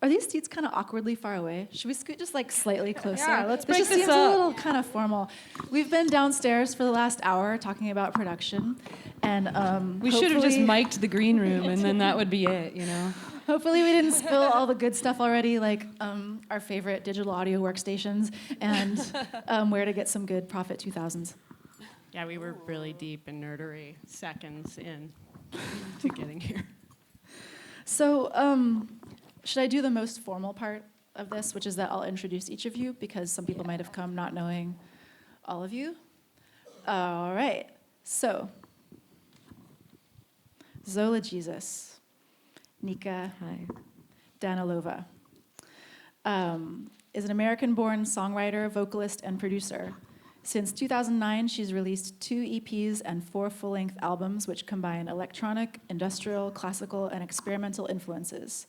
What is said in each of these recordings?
Are these seats kind of awkwardly far away? Should we scoot just like slightly closer? Yeah, let's break just this seems up. a little kind of formal. We've been downstairs for the last hour talking about production, and We should have just hopefully- mic'd the green room, and then that would be it, you know? Hopefully we didn't spill all the good stuff already, like our favorite digital audio workstations and where to get some good Profit 2000s. Yeah, we were really deep in nerdery seconds in to getting here. So should I do the most formal part of this, which is that I'll introduce each of you because some people might have come not knowing all of you. All right. So Zola Jesus, Nika Danilova, is an American-born songwriter, vocalist, and producer. Since 2009, she's released 2 EPs and 4 full-length albums, which combine electronic, industrial, classical, and experimental influences.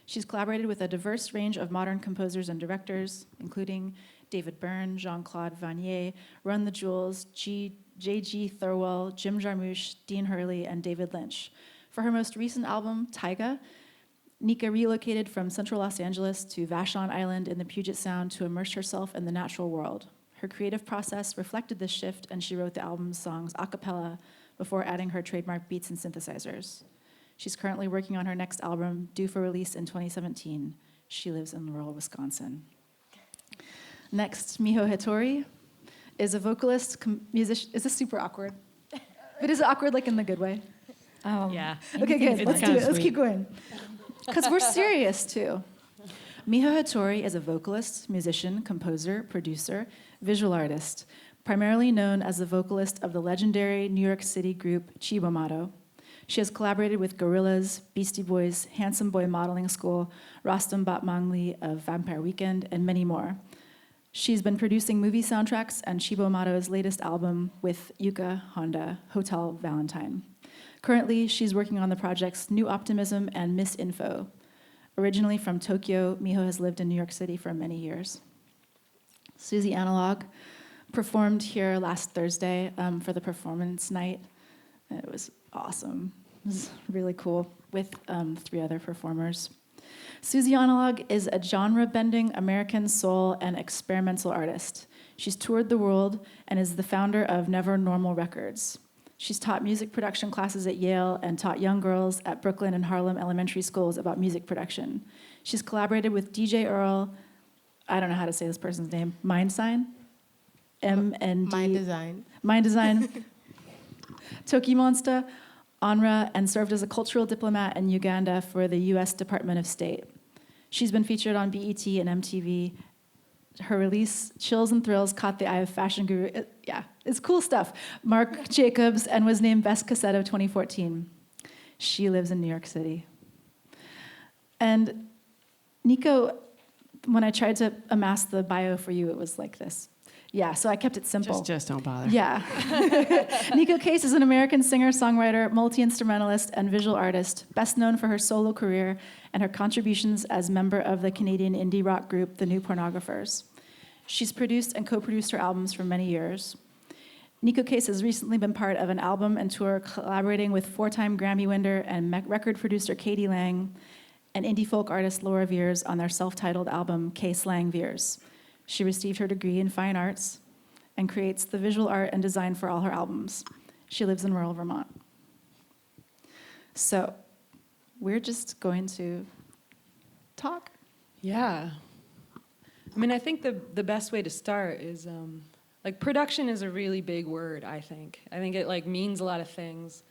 She's collaborated with a diverse range of modern composers and directors, including David Byrne, Jean-Claude Vanier, Run the Jewels, J.G. Thirlwell, Jim Jarmusch, Dean Hurley, and David Lynch. For her most recent album, Taiga, Nika relocated from central Los Angeles to Vashon Island in the Puget Sound to immerse herself in the natural world. Her creative process reflected this shift, and she wrote the album's songs a cappella before adding her trademark beats and synthesizers. She's currently working on her next album, due for release in 2017. She lives in rural Wisconsin. Next, Miho Hatori is a vocalist, musician. Is this super awkward? But is it awkward like in the good way? Yeah. Okay, good. It's Let's do kinda it. Let's sweet. keep going. Because we're serious, too. Miho Hatori is a vocalist, musician, composer, producer, visual artist, primarily known as the vocalist of the legendary New York City group Chibomato. She has collaborated with Gorillaz, Beastie Boys, Handsome Boy Modeling School, Rostam Batmanli of Vampire Weekend, and many more. She's been producing movie soundtracks and Chibomato's latest album with Yuka Honda, Hotel Valentine. Currently, she's working on the projects New Optimism and Miss Info. Originally from Tokyo, Miho has lived in New York City for many years. Suzi Analogue performed here last Thursday for the performance night. It was awesome. It was really cool with 3 other performers. Suzi Analogue is a genre-bending American soul and experimental artist. She's toured the world and is the founder of Never Normal Records. She's taught music production classes at Yale and taught young girls at Brooklyn and Harlem elementary schools about music production. She's collaborated with DJ Earl, I don't know how to say this person's name, Mindsign? M-N-D. Mind Design. Toki Monster, Onra, and served as a cultural diplomat in Uganda for the U.S. Department of State. She's been featured on BET and MTV. Her release, Chills and Thrills, caught the eye of fashion guru, it's cool stuff, Marc Jacobs, and was named Best Cassette of 2014. She lives in New York City. And Nico, when I tried to amass the bio for you, it was like this. Yeah, so I kept it simple. Just don't bother. Yeah. Neko Case is an American singer, songwriter, multi-instrumentalist, and visual artist, best known for her solo career and her contributions as member of the Canadian indie rock group, The New Pornographers. She's produced and co-produced her albums for many years. Neko Case has recently been part of an album and tour collaborating with 4-time Grammy winner and record producer Katie Lang and indie folk artist Laura Veers on their self-titled album, Case Lang Veers. She received her degree in fine arts and creates the visual art and design for all her albums. She lives in rural Vermont. So, we're just going to talk. Yeah. I mean, I think the best way to start is, like, production is a really big word, I think. I think it, like, means a lot of things.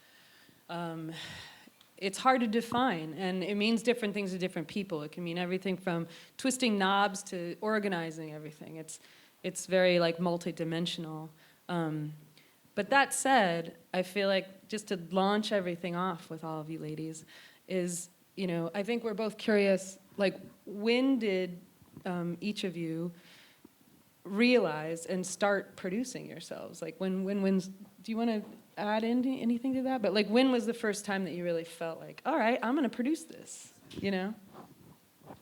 It's hard to define, and it means different things to different people. It can mean everything from twisting knobs to organizing everything. It's very, like, multidimensional. But that said, I feel like just to launch everything off with all of you ladies is, you know, I think we're both curious, like, when did each of you realize and start producing yourselves? Like, when's, do you want to add anything to that? But, like, when was the first time that you really felt like, all right, I'm going to produce this, you know?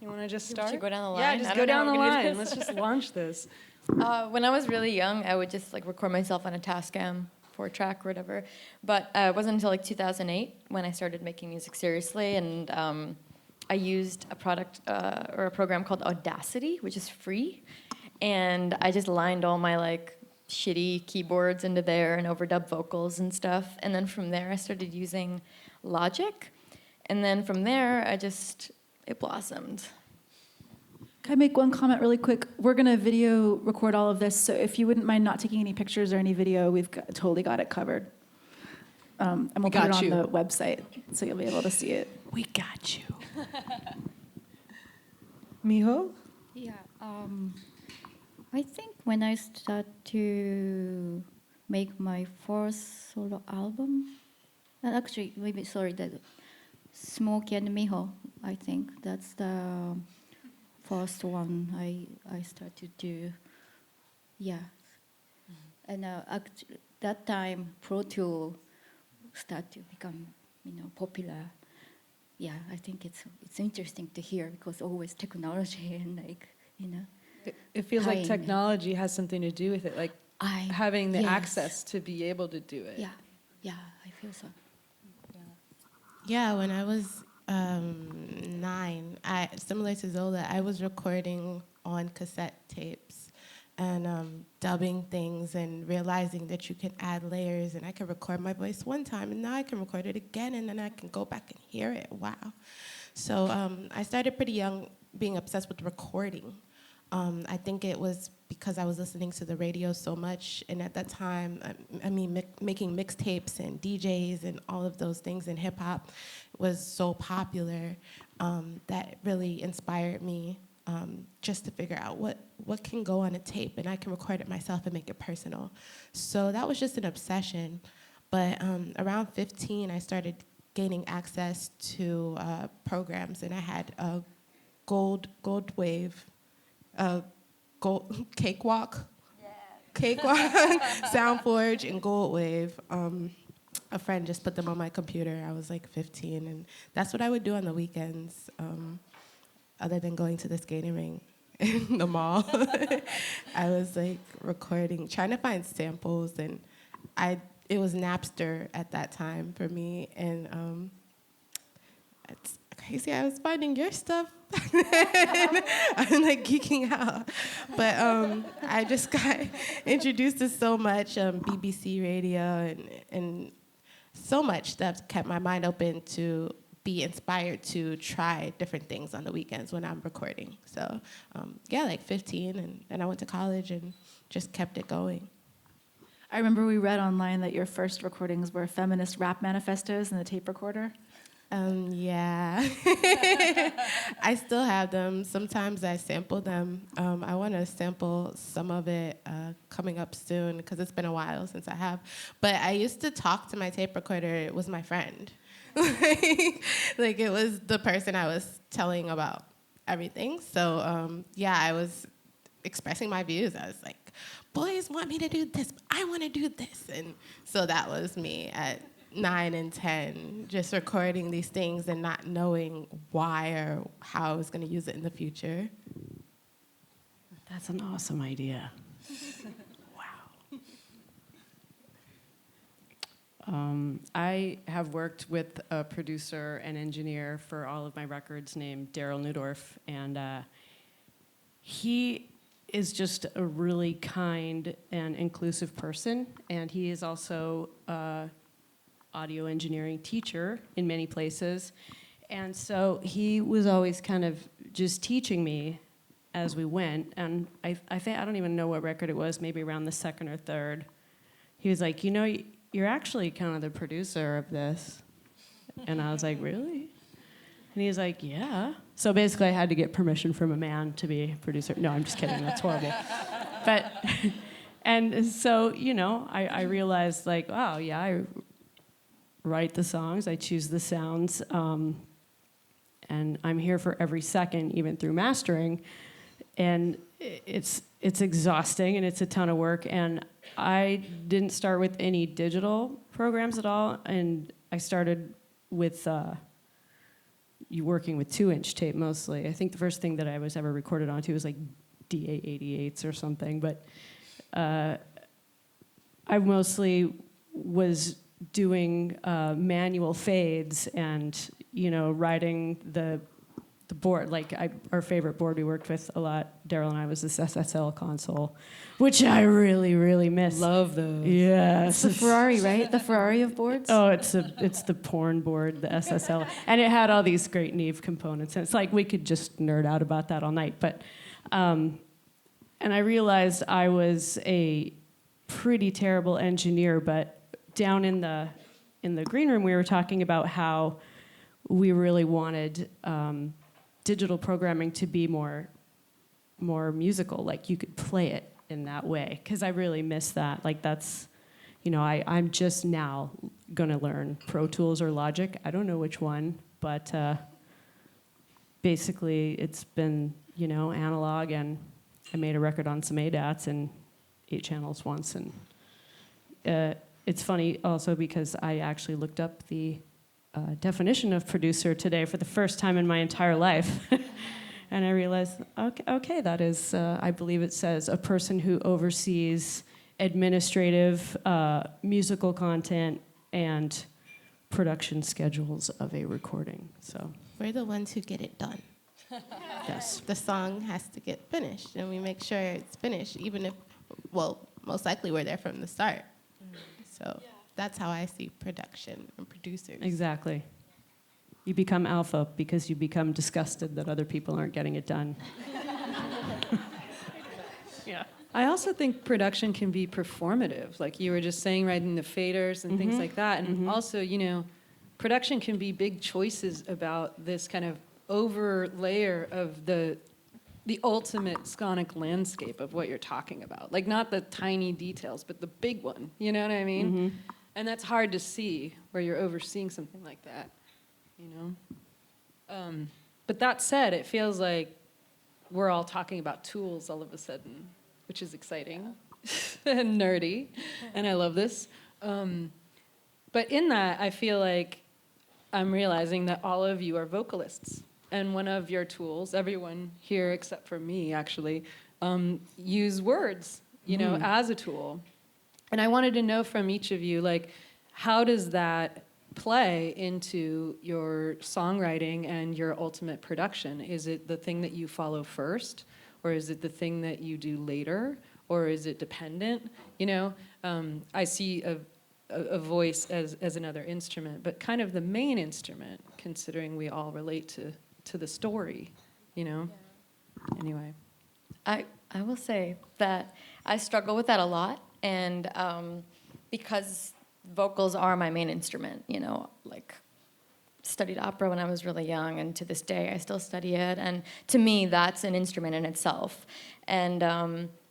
You want to just start? Should go down the line? Yeah, just go down the line. Let's just launch this. When I was really young, I would just like record myself on a Tascam 4-track or whatever. But it wasn't until like 2008 when I started making music seriously, and I used a product or a program called Audacity, which is free, and I just lined all my like shitty keyboards into there and overdub vocals and stuff. And then from there, I started using Logic, and then from there, it blossomed. Can I make one comment really quick? We're going to video record all of this, so if you wouldn't mind not taking any pictures or any video, totally got it covered. And we'll put it got on you. the website, so you'll be able to see it. We got you. Miho? Yeah, I think when I start to make my first solo album, actually, maybe sorry, that Smokey and Miho, I think that's the first one I started to do. Yeah, and that time Pro Tool started to become, popular. Yeah, I think it's interesting to hear because always technology and It feels like Tying. technology has something to do with it, like having the yes. access to be able to do it. Yeah, I feel so. Yeah, when I was 9, similar to Zola, I was recording on cassette tapes and dubbing things and realizing that you can add layers, and I can record my voice one time and now I can record it again and then I can go back and hear it. Wow. So I started pretty young being obsessed with recording. I think it was because I was listening to the radio so much, and at that time, making mixtapes and DJs and all of those things in hip hop was so popular that really inspired me just to figure out what can go on a tape, and I can record it myself and make it personal. So that was just an obsession. But around 15, I started gaining access to programs, and I had a Gold Wave. Cakewalk, Soundforge, and Gold Wave. A friend just put them on my computer. I was like 15, and that's what I would do on the weekends, other than going to the skating ring in the mall. I was like recording, trying to find samples, and it was Napster at that time for me, and it's crazy. I was finding your stuff. I'm like geeking out. But I just got introduced to so much BBC radio and so much that kept my mind open to be inspired to try different things on the weekends when I'm recording. So like 15, and then I went to college and just kept it going. I remember we read online that your first recordings were feminist rap manifestos in the tape recorder. Yeah. I still have them. Sometimes I sample them. I want to sample some of it coming up soon because it's been a while since I have. But I used to talk to my tape recorder. It was my friend. Like it was the person I was telling about everything. So I was expressing my views. I was like, boys want me to do this, but I want to do this. And so that was me at 9 and 10, just recording these things and not knowing why or how I was going to use it in the future. That's an awesome idea. Wow. I have worked with a producer and engineer for all of my records named Daryl Newdorf, and he is just a really kind and inclusive person, and he is also audio engineering teacher in many places. And so he was always kind of just teaching me as we went. And I think, I don't even know what record it was, maybe around the second or third. He was like, you're actually kind of the producer of this. And I was like, really? And he was like, yeah. So basically I had to get permission from a man to be a producer. No, I'm just kidding, that's horrible. But, and so, I realized like, wow, yeah, I write the songs, I choose the sounds, and I'm here for every second, even through mastering. And it's exhausting and it's a ton of work. And I didn't start with any digital programs at all. And I started with working with 2-inch tape mostly. I think the first thing that I was ever recorded onto was like DA-88s or something. But I mostly was doing manual fades and writing the the board, our favorite board we worked with a lot, Daryl and I, was this SSL console, which I really, really miss. Love those. Yes. It's the Ferrari, right? The Ferrari of boards? Oh, it's the porn board, the SSL. And it had all these great Neve components. And it's like we could just nerd out about that all night. But, and I realized I was a pretty terrible engineer, but down in the green room, we were talking about how we really wanted digital programming to be more musical, like you could play it in that way, because I really miss that. Like that's, I'm just now gonna learn Pro Tools or Logic. I don't know which one, but basically it's been, analog, and I made a record on some ADATs and 8 channels once, and it's funny also because I actually looked up the definition of producer today for the first time in my entire life. And I realized, okay, that is, I believe it says, a person who oversees administrative, musical content, and production schedules of a recording. So We're the ones who get it done. yes. The song has to get finished, and we make sure it's finished, even if, well, most likely we're there from the start. So that's how I see production and producers. Exactly. You become alpha because you become disgusted that other people aren't getting it done. Yeah. I also think production can be performative, like you were just saying, right, in the faders and things like that. And also, production can be big choices about this kind of overlayer of the ultimate sonic landscape of what you're talking about. Like not the tiny details, but the big one, you know what I mean? And that's hard to see where you're overseeing something like that, But that said, it feels like we're all talking about tools all of a sudden, which is exciting and nerdy, and I love this. But in that, I feel like I'm realizing that all of you are vocalists. And one of your tools, everyone here except for me actually, use words, as a tool. And I wanted to know from each of you, like, how does that play into your songwriting and your ultimate production? Is it the thing that you follow first? Or is it the thing that you do later? Or is it dependent? I see a voice as another instrument, but kind of the main instrument, considering we all relate to the story, Anyway. I will say that I struggle with that a lot, and because vocals are my main instrument, like studied opera when I was really young, and to this day I still study it, and to me that's an instrument in itself. And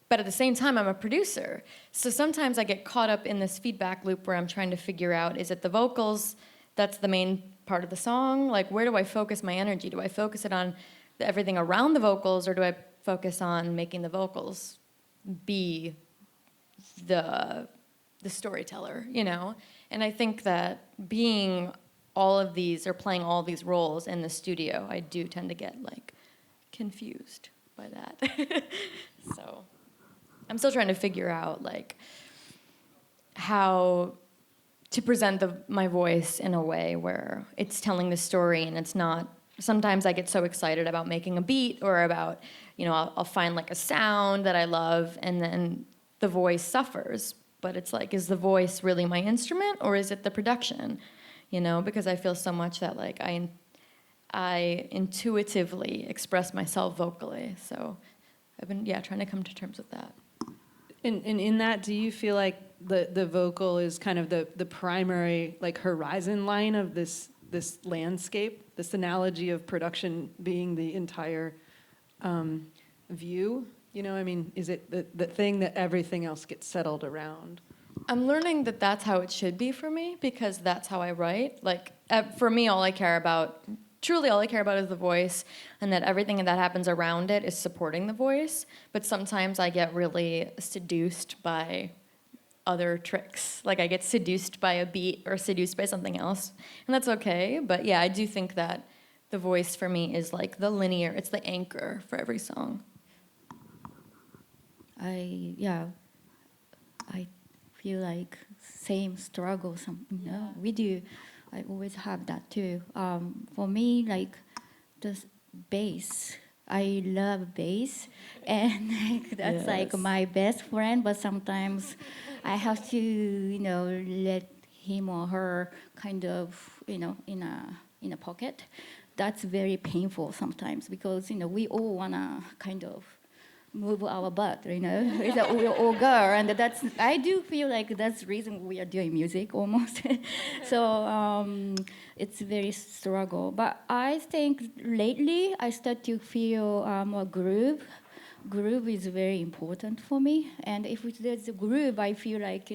but at the same time I'm a producer, so sometimes I get caught up in this feedback loop where I'm trying to figure out, is it the vocals that's the main part of the song? Like, where do I focus my energy? Do I focus it on everything around the vocals, or do I focus on making the vocals be the storyteller, And I think that being all of these, or playing all of these roles in the studio, I do tend to get confused by that. So I'm still trying to figure out how to present my voice in a way where it's telling the story and it's not. Sometimes I get so excited about making a beat, or about, I'll find a sound that I love, and then the voice suffers. But it's is the voice really my instrument, or is it the production? Because I feel so much that I intuitively express myself vocally. So I've been trying to come to terms with that. And in that, do you feel like the vocal is kind of the primary horizon line of this landscape, this analogy of production being the entire view? Is it the thing that everything else gets settled around? I'm learning that that's how it should be for me, because that's how I write. For me, truly all I care about is the voice, and that everything that happens around it is supporting the voice. But sometimes I get really seduced by other tricks. I get seduced by a beat or seduced by something else, and that's okay. But yeah, I do think that the voice for me is the linear, it's the anchor for every song. I feel same struggle. We do. I always have that too. For me, bass. I love bass, and like, that's like Yes. my best friend. But sometimes I have to, let him or her kind of, in a pocket. That's very painful sometimes because we all wanna kind of move our butt, we're all girl, and I do feel like that's the reason we are doing music almost. So it's very struggle. But I think lately I start to feel more groove. Groove is very important for me, and if there's a groove, I feel like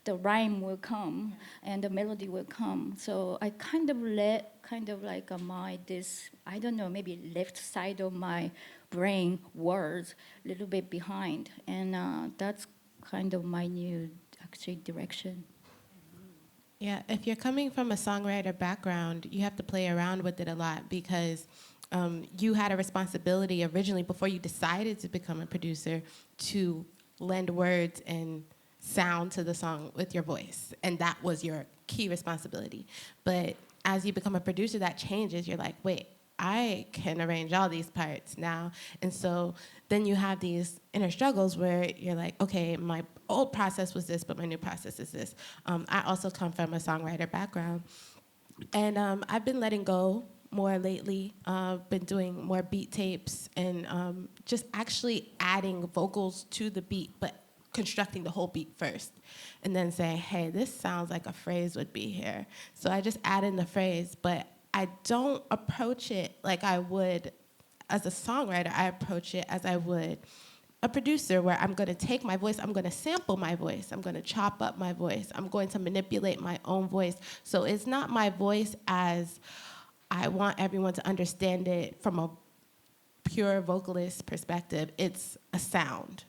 the rhyme will come and the melody will come. So I kind of let like my this I don't know, maybe left side of my brain words a little bit behind, and that's kind of my new actually direction. Yeah, if you're coming from a songwriter background, you have to play around with it a lot because you had a responsibility originally before you decided to become a producer to lend words and sound to the song with your voice. And that was your key responsibility. But as you become a producer, that changes. You're like, wait, I can arrange all these parts now. And so then you have these inner struggles where you're like, okay, my old process was this, but my new process is this. I also come from a songwriter background. And I've been letting go more lately. Been doing more beat tapes and just actually adding vocals to the beat, but constructing the whole beat first. And then saying, hey, this sounds like a phrase would be here. So I just add in the phrase, but I don't approach it like I would as a songwriter. I approach it as I would a producer, where I'm going to take my voice, I'm going to sample my voice, I'm going to chop up my voice, I'm going to manipulate my own voice. So it's not my voice as I want everyone to understand it from a pure vocalist perspective. It's a sound.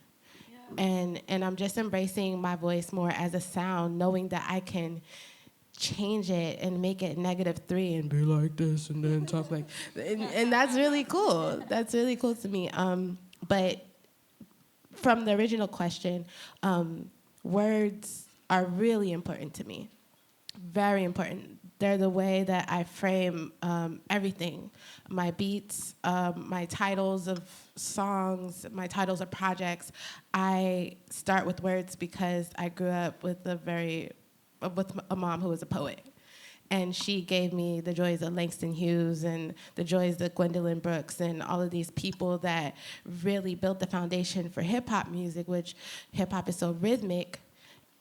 Yeah. And I'm just embracing my voice more as a sound, knowing that I can change it and make it -3 and be like this and then talk like, and that's really cool. That's really cool to me. But from the original question, words are really important to me. Very important. They're the way that I frame everything. My beats, my titles of songs, my titles of projects. I start with words because I grew up with a mom who was a poet. And she gave me the joys of Langston Hughes and the joys of Gwendolyn Brooks and all of these people that really built the foundation for hip-hop music, which hip-hop is so rhythmic.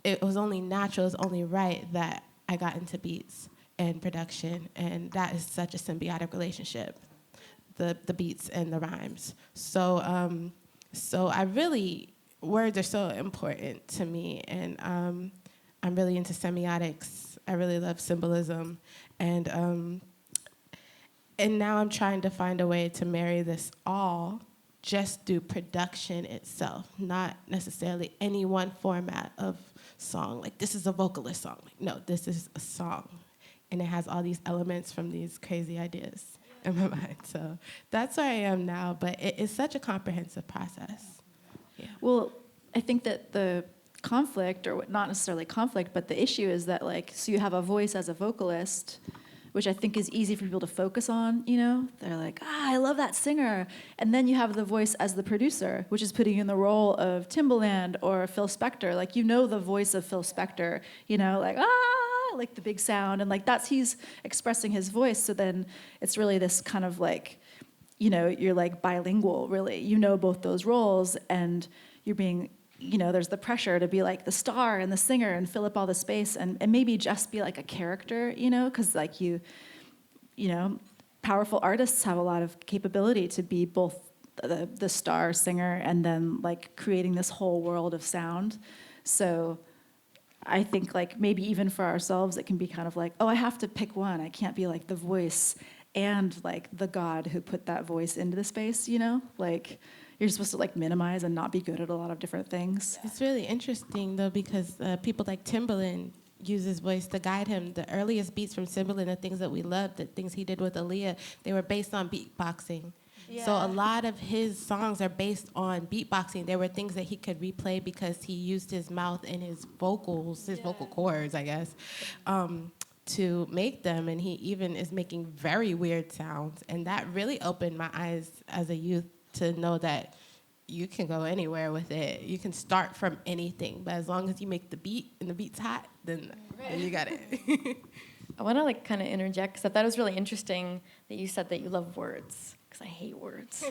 It was only natural, it was only right that I got into beats and production, and that is such a symbiotic relationship, the beats and the rhymes. So I really, words are so important to me, and I'm really into semiotics. I really love symbolism, and now I'm trying to find a way to marry this all just through production itself, not necessarily any one format of song. Like, this is a vocalist song. Like, no, this is a song, and it has all these elements from these crazy ideas in my mind. So that's where I am now, but it is such a comprehensive process. Yeah. Well, I think that the conflict, or not necessarily conflict, but the issue is that, like, so you have a voice as a vocalist, which I think is easy for people to focus on, They're like, I love that singer. And then you have the voice as the producer, which is putting you in the role of Timbaland or Phil Spector. Like, the voice of Phil Spector, like the big sound. And like, he's expressing his voice. So then it's really this kind of like, you're like bilingual, really. Both those roles, and you're being, there's the pressure to be like the star and the singer and fill up all the space and maybe just be like a character, because like powerful artists have a lot of capability to be both the star singer and then like creating this whole world of sound. So I think like maybe even for ourselves, it can be kind of like, oh, I have to pick one. I can't be like the voice and like the God who put that voice into the space, like you're supposed to like minimize and not be good at a lot of different things. It's really interesting though, because people like Timbaland use his voice to guide him. The earliest beats from Timbaland, the things that we loved, the things he did with Aaliyah, they were based on beatboxing. Yeah. So a lot of his songs are based on beatboxing. There were things that he could replay because he used his mouth and his vocals, his vocal cords, I guess. to make them, and he even is making very weird sounds. And that really opened my eyes as a youth to know that you can go anywhere with it. You can start from anything, but as long as you make the beat and the beat's hot, then you got it. I want to kind of interject because I thought it was really interesting that you said that you love words, because I hate words.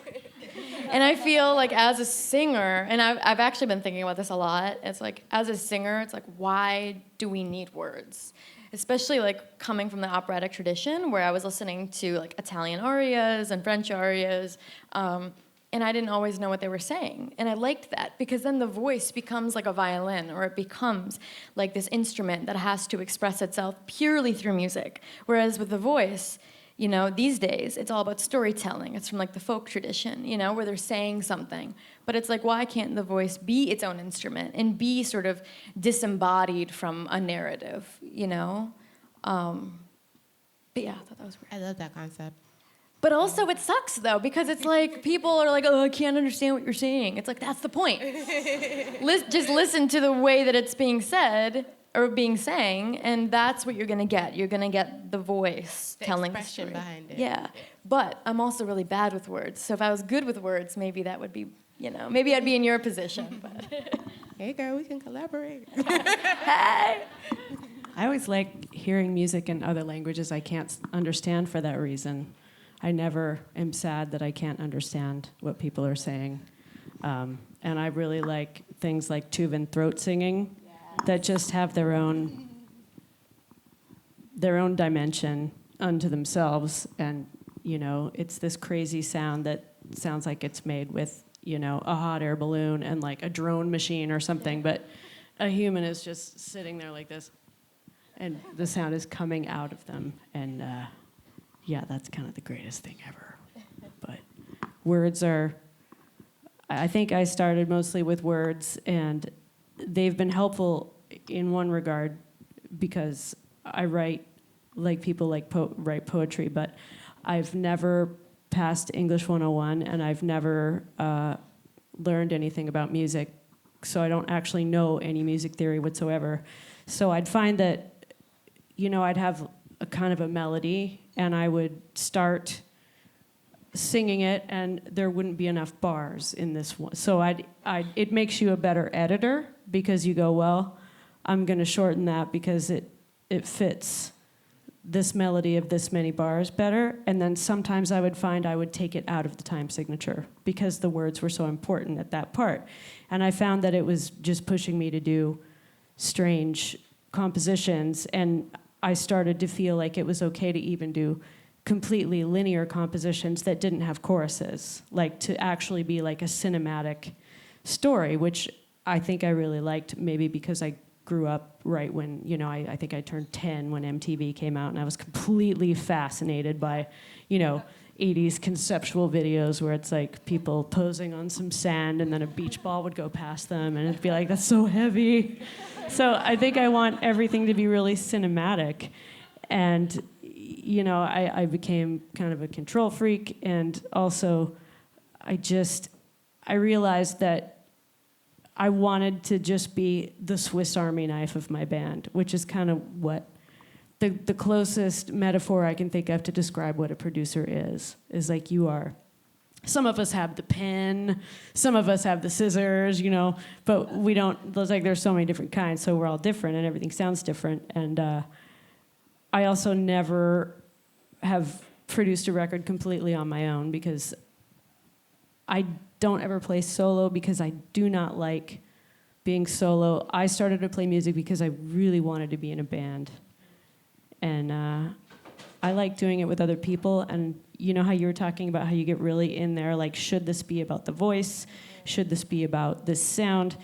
And I feel like as a singer, and I've actually been thinking about this a lot, it's like as a singer, it's like, why do we need words? Especially like coming from the operatic tradition where I was listening to like Italian arias and French arias, and I didn't always know what they were saying. And I liked that because then the voice becomes like a violin, or it becomes like this instrument that has to express itself purely through music. Whereas with the voice, you know, these days, it's all about storytelling. It's from like the folk tradition, you know, where they're saying something. But it's like, why can't the voice be its own instrument and be sort of disembodied from a narrative, you know? But yeah, I thought that was weird. I love that concept. But also it sucks though, because it's like people are like, oh, I can't understand what you're saying. It's like, that's the point. Just listen to the way that it's being said or being sang, and that's what you're gonna get. You're gonna get the voice telling the expression story. behind it. Yeah, but I'm also really bad with words. So if I was good with words, maybe that would be, you know, maybe I'd be in your position. But Hey girl, we can collaborate. hey. I always like hearing music in other languages I can't understand for that reason. I never am sad that I can't understand what people are saying. And I really like things like Tuvan throat singing that just have their own dimension unto themselves. And, you know, it's this crazy sound that sounds like it's made with, you know, a hot air balloon and like a drone machine or something. But a human is just sitting there like this, and the sound is coming out of them. And, yeah, that's kind of the greatest thing ever. But words are, I think I started mostly with words, and they've been helpful in one regard because I write like people like write poetry, but I've never passed English 101, and I've never learned anything about music, so I don't actually know any music theory whatsoever. So I'd find that, you know, I'd have a kind of a melody, and I would start singing it, and there wouldn't be enough bars in this one. So it makes you a better editor because you go, well, I'm going to shorten that because it fits this melody of this many bars better. And then sometimes I would find I would take it out of the time signature because the words were so important at that part. And I found that it was just pushing me to do strange compositions, and I started to feel like it was okay to even do completely linear compositions that didn't have choruses, like to actually be like a cinematic story, which I think I really liked, maybe because I grew up right when, you know, I think I turned 10 when MTV came out, and I was completely fascinated by, you know, 80s conceptual videos where it's like people posing on some sand and then a beach ball would go past them and it'd be like, that's so heavy. So I think I want everything to be really cinematic. And, you know, I became kind of a control freak, and also I realized that I wanted to just be the Swiss Army knife of my band, which is kind of what the closest metaphor I can think of to describe what a producer is like you are. Some of us have the pen, some of us have the scissors, you know, but we don't, it's like there's so many different kinds, so we're all different and everything sounds different. And I also never have produced a record completely on my own because I don't ever play solo because I do not like being solo. I started to play music because I really wanted to be in a band. And I like doing it with other people. And you know how you were talking about how you get really in there, like, should this be about the voice? Should this be about this sound?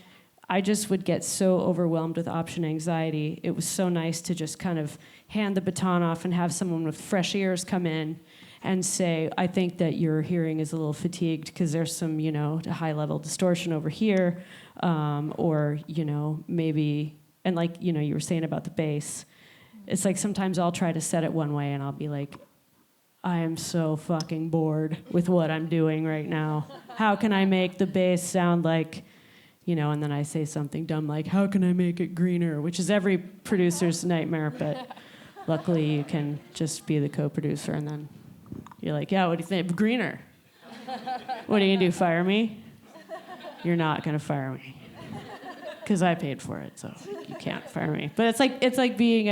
I just would get so overwhelmed with option anxiety. It was so nice to just kind of hand the baton off and have someone with fresh ears come in and say, I think that your hearing is a little fatigued because there's some, you know, high-level distortion over here, or, you know, maybe, and like, you know, you were saying about the bass, it's like sometimes I'll try to set it one way and I'll be like, I am so fucking bored with what I'm doing right now. How can I make the bass sound like, you know, and then I say something dumb like, how can I make it greener, which is every producer's nightmare, but Luckily, you can just be the co-producer, and then you're like, yeah, what do you think? Greener. What are you gonna do, fire me? You're not gonna fire me. Because I paid for it, so you can't fire me. But it's like being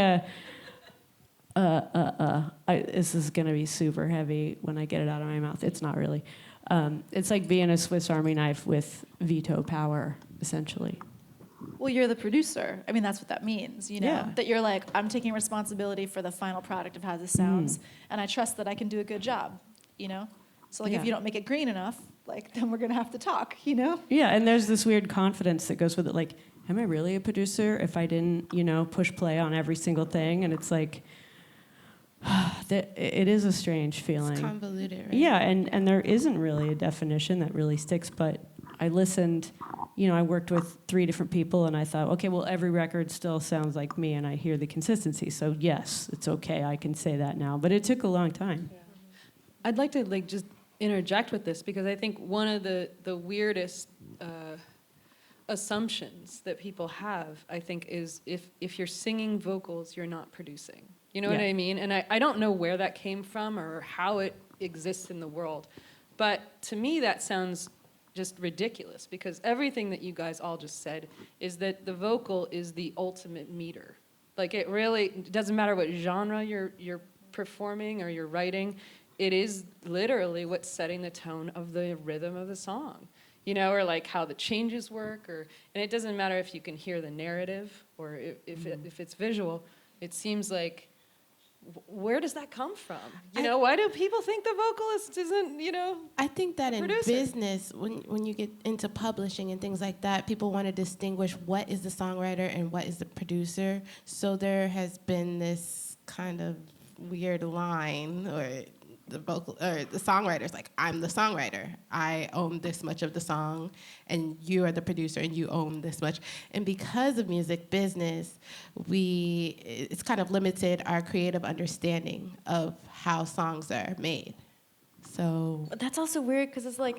this is gonna be super heavy when I get it out of my mouth. It's not really. It's like being a Swiss Army knife with veto power, essentially. Well, you're the producer. I mean, that's what that means, you know? Yeah. That you're like, I'm taking responsibility for the final product of how this sounds, and I trust that I can do a good job, you know? So, like, Yeah. if you don't make it green enough, like, then we're gonna have to talk, you know? Yeah, and there's this weird confidence that goes with it. Like, am I really a producer if I didn't, push play on every single thing? And it's like, it is a strange feeling. It's convoluted, right? Yeah, and there isn't really a definition that really sticks, but I listened, I worked with 3 different people, and I thought, okay, well, every record still sounds like me, and I hear the consistency, so yes, it's okay, I can say that now. But it took a long time. Yeah. I'd like to just interject with this, because I think one of the weirdest assumptions that people have, I think, is if you're singing vocals, you're not producing. You know what I mean? And I don't know where that came from or how it exists in the world. But to me, that sounds just ridiculous, because everything that you guys all just said is that the vocal is the ultimate meter. Like, it doesn't matter what genre you're performing or you're writing, it is literally what's setting the tone of the rhythm of the song. Or like how the changes work, and it doesn't matter if you can hear the narrative or if it's visual. It seems like, where does that come from? Why do people think the vocalist isn't, I think that in producer? business, when you get into publishing and things like that, people want to distinguish what is the songwriter and what is the producer. So there has been this kind of weird line, or the songwriter's like, I'm the songwriter. I own this much of the song, and you are the producer, and you own this much. And because of music business, it's kind of limited our creative understanding of how songs are made. So But that's also weird, because it's like,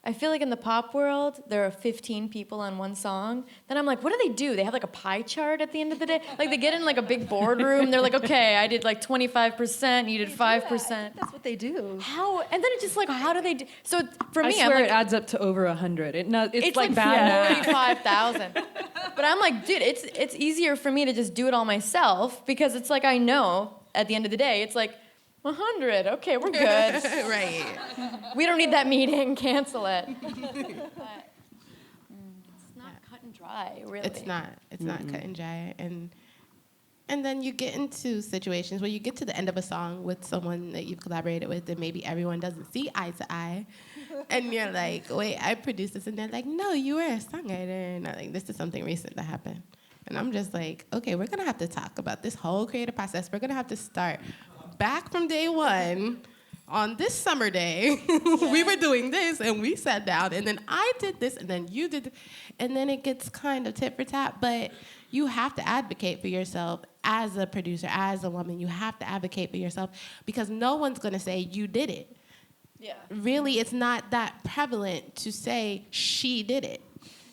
I feel like in the pop world, there are 15 people on one song. Then I'm like, what do? They have like a pie chart at the end of the day? Like, they get in like a big boardroom. They're like, okay, I did like 25%, you did 5%. That's what they do. How? And then it's just like, how do they do? So for I me, swear I'm like, it adds up to over 100. It's like like bad math. 45,000. But I'm like, dude, it's easier for me to just do it all myself, because it's like, I know at the end of the day, it's like, 100. Okay, we're good. right. We don't need that meeting. Cancel it. But, it's not cut and dry, really. It's not cut and dry. And then you get into situations where you get to the end of a song with someone that you've collaborated with, and maybe everyone doesn't see eye to eye. And you're like, wait, I produced this. And they're like, no, you were a songwriter. And I'm like, this is something recent that happened. And I'm just like, okay, we're going to have to talk about this whole creative process. We're going to have to start back from day one. On this summer day, we were doing this, and we sat down, and then I did this, and then you did, and then it gets kind of tit for tat. But you have to advocate for yourself as a producer, as a woman. You have to advocate for yourself, because no one's going to say you did it. Yeah. Really, it's not that prevalent to say she did it.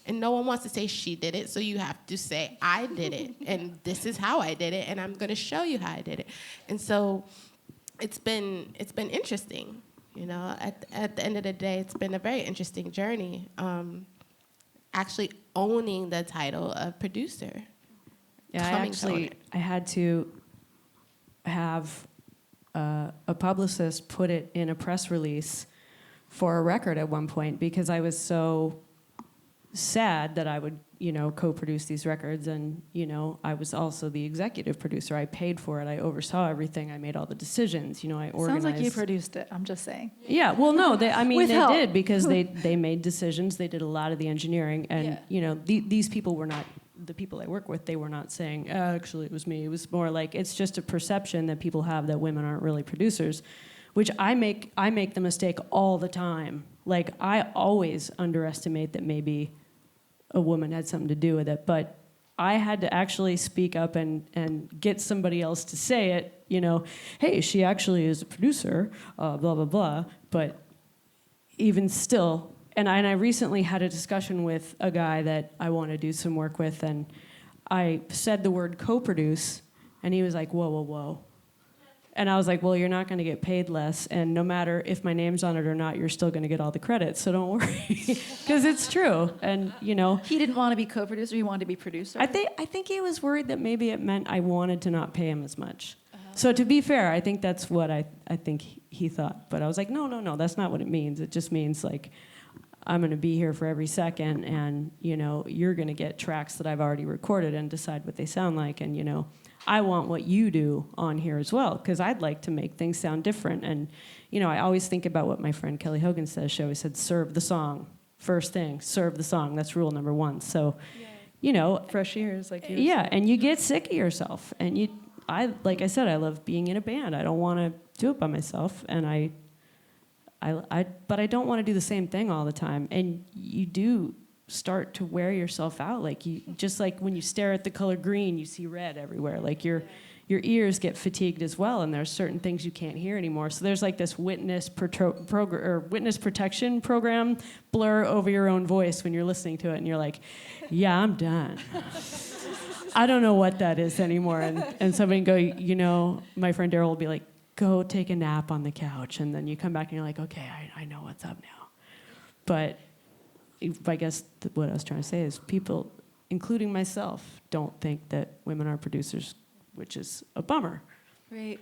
And no one wants to say she did it, so you have to say I did it, and this is how I did it, and I'm going to show you how I did it. And so it's been interesting, At the end of the day, it's been a very interesting journey. Actually owning the title of producer. Yeah, I had to have a publicist put it in a press release for a record at one point, because I was so sad that I would, co-produce these records, and, I was also the executive producer. I paid for it. I oversaw everything. I made all the decisions. I organized. Sounds like you produced it. I'm just saying. Yeah, well, no, they With help. did, because they made decisions. They did a lot of the engineering, and these people were not the people I work with. They were not saying, actually, it was me. It was more like, it's just a perception that people have that women aren't really producers, which I make the mistake all the time. Like, I always underestimate that maybe a woman had something to do with it, but I had to actually speak up and get somebody else to say it, hey, she actually is a producer, blah, blah, blah. But even still, and I recently had a discussion with a guy that I want to do some work with, and I said the word co-produce, And he was like, whoa, whoa, whoa. And I was like, well, you're not going to get paid less. And no matter if my name's on it or not, you're still going to get all the credit. So don't worry. Because it's true. And, you know. He didn't want to be co-producer. He wanted to be producer. I think he was worried that maybe it meant I wanted to not pay him as much. So to be fair, I think that's what I think he thought. But I was like, no, that's not what it means. It just means like I'm going to be here for every second, and you know you're going to get tracks that I've already recorded and decide what they sound like, and you know I want what you do on here as well because I'd like to make things sound different. And you know I always think about what my friend Kelly Hogan says. She always said, "Serve the song first thing. Serve the song. That's rule number one." So, you know, Fresh ears, like you. yeah, and you get sick of yourself, and like I said, I love being in a band. I don't want to do it by myself, and but I don't want to do the same thing all the time. And you do start to wear yourself out. Like just like when you stare at the color green, you see red everywhere. Like your ears get fatigued as well, and there's certain things you can't hear anymore. So there's like this witness protection program blur over your own voice when you're listening to it, and you're like, yeah, I'm done. I don't know what that is anymore. And somebody can go, you know, my friend Daryl will be like, go take a nap on the couch. And then you come back and you're like, okay, I know what's up now. But I guess what I was trying to say is people, including myself, don't think that women are producers, which is a bummer. Right.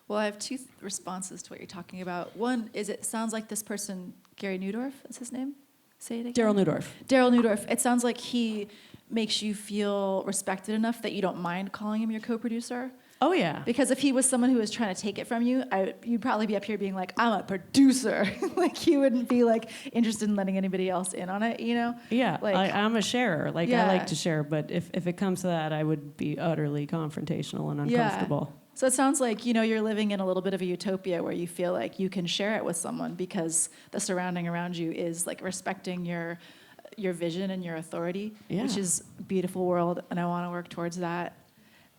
Well, I have two responses to what you're talking about. One is it sounds like this person, Gary Newdorf, is his name? Say it again. Daryl Newdorf. Daryl Newdorf. It sounds like he makes you feel respected enough that you don't mind calling him your co-producer. Oh, yeah. Because if he was someone who was trying to take it from you, you'd probably be up here being like, I'm a producer. Like, you wouldn't be, like, interested in letting anybody else in on it, you know? Yeah, Like, I'm a sharer. Like, yeah. I like to share. But if it comes to that, I would be utterly confrontational and uncomfortable. Yeah. So it sounds like, you know, you're living in a little bit of a utopia where you feel like you can share it with someone because the surrounding around you is, like, respecting your vision and your authority, Yeah. which is a beautiful world, and I want to work towards that.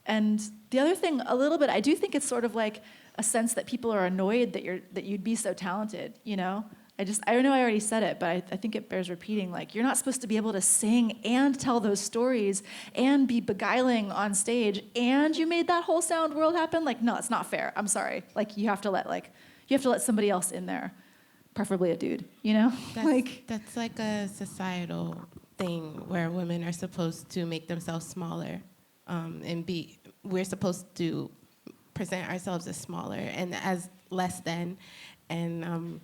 And the other thing, a little bit, I do think it's sort of like a sense that people are annoyed that you'd be so talented, you know? I know I already said it, but I think it bears repeating. Like, you're not supposed to be able to sing and tell those stories and be beguiling on stage, and you made that whole sound world happen? Like, no, it's not fair. I'm sorry. Like, you have to let somebody else in there, preferably a dude, you know? That's like a societal thing where women are supposed to make themselves smaller. We're supposed to present ourselves as smaller and as less than. And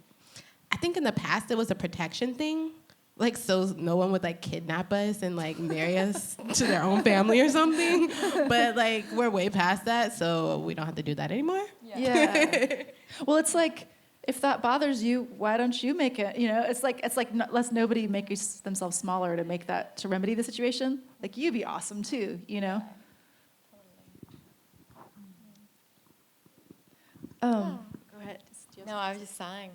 I think in the past it was a protection thing, like so no one would like kidnap us and like marry us to their own family or something. But like we're way past that, so we don't have to do that anymore. Yeah. Well, it's like, if that bothers you, why don't you make it? You know, it's like let's nobody make themselves smaller to remedy the situation. Like, you'd be awesome too, you know. Go ahead. No, I was just sighing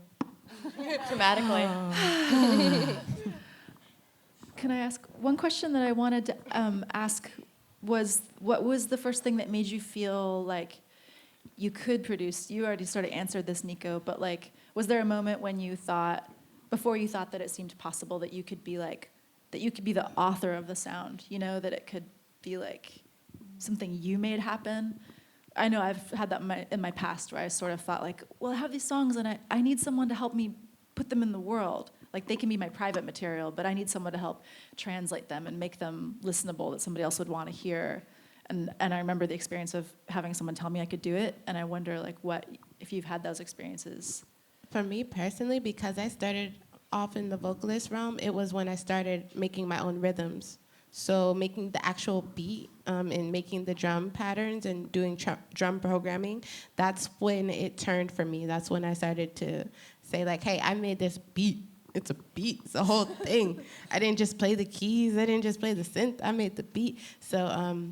dramatically. Can I ask one question that I wanted to ask? Was what was the first thing that made you feel like you could produce? You already sort of answered this, Neko, but like, was there a moment when before you thought that it seemed possible that you could be the author of the sound, you know, that it could be like something you made happen? I know I've had that in my past where I sort of thought like, well, I have these songs and I need someone to help me put them in the world. Like, they can be my private material, but I need someone to help translate them and make them listenable that somebody else would want to hear. And I remember the experience of having someone tell me I could do it, and I wonder like if you've had those experiences. For me personally, because I started off in the vocalist realm, it was when I started making my own rhythms. So making the actual beat and making the drum patterns and doing drum programming, that's when it turned for me. That's when I started to say like, hey, I made this beat. It's a beat. It's a whole thing. I didn't just play the keys. I didn't just play the synth. I made the beat. So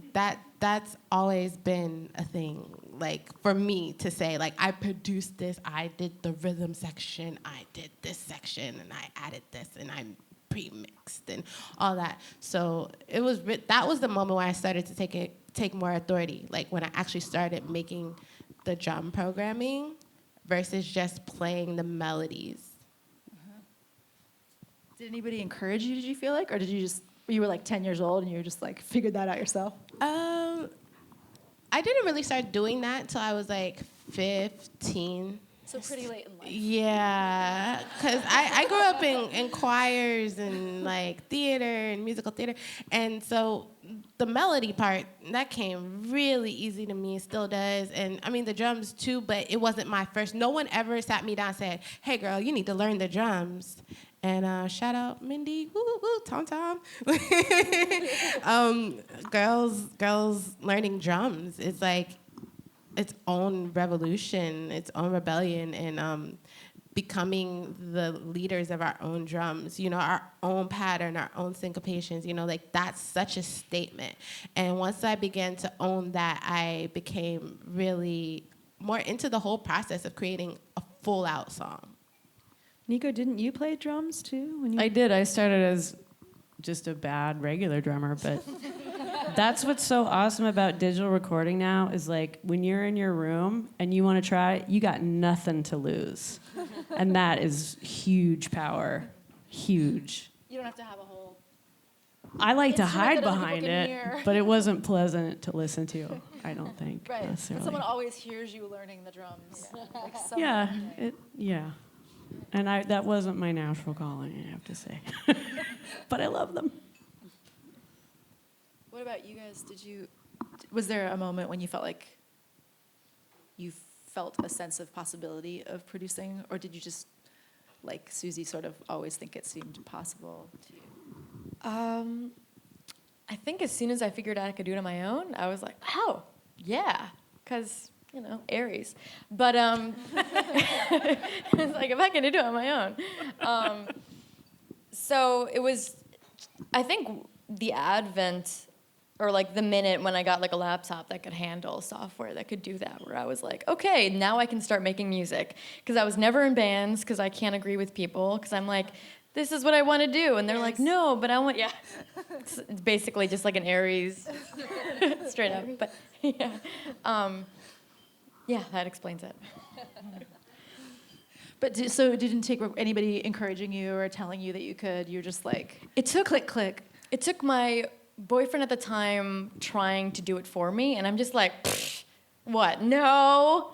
that's always been a thing, like for me to say, like, I produced this. I did the rhythm section. I did this section, and I added this, and I pre-mixed and all that. So that was the moment when I started to take more authority, like when I actually started making the drum programming versus just playing the melodies. Did anybody encourage you, did you feel like? Or you were like 10 years old and you were just like, figured that out yourself? I didn't really start doing that until I was like 15. So pretty late in life. Yeah, because I grew up in choirs and like theater and musical theater. And so the melody part, that came really easy to me, it still does. And I mean, the drums too, but it wasn't my first. No one ever sat me down and said, hey girl, you need to learn the drums. And shout out Mindy, woo, woo, woo, Tom Tom. Girls learning drums, it's like, its own revolution, its own rebellion, and becoming the leaders of our own drums, you know, our own pattern, our own syncopations, you know, like that's such a statement. And once I began to own that, I became really more into the whole process of creating a full out song. Nico, didn't you play drums too? When you I did. I started as just a bad regular drummer, but that's what's so awesome about digital recording now is like when you're in your room and you want to try, you got nothing to lose. And that is huge power. Huge. You don't have to have a whole. I like to instrument hide that other behind people can it, hear. but it wasn't pleasant to listen to, I don't think. Right. But necessarily. someone always hears you learning the drums. Like Yeah, someone. yeah. And that wasn't my natural calling, I have to say. But I love them. What about you guys? Was there a moment when you felt like you felt a sense of possibility of producing, or did you just, like Suzi, sort of always think it seemed possible to you? I think as soon as I figured out I could do it on my own, I was like, oh, yeah, because, you know, Aries. But it's like, if I can do it on my own. So it was, I think the advent, or like the minute when I got like a laptop that could handle software that could do that, where I was like, okay, now I can start making music. Because I was never in bands, because I can't agree with people, because I'm like, this is what I want to do. And they're like, no, but I want, yeah. It's basically just like an Aries, straight up. But yeah. Yeah, that explains it. But so it didn't take anybody encouraging you or telling you that you could? You're just like, it took click. It took my boyfriend at the time trying to do it for me, and I'm just like, what? No.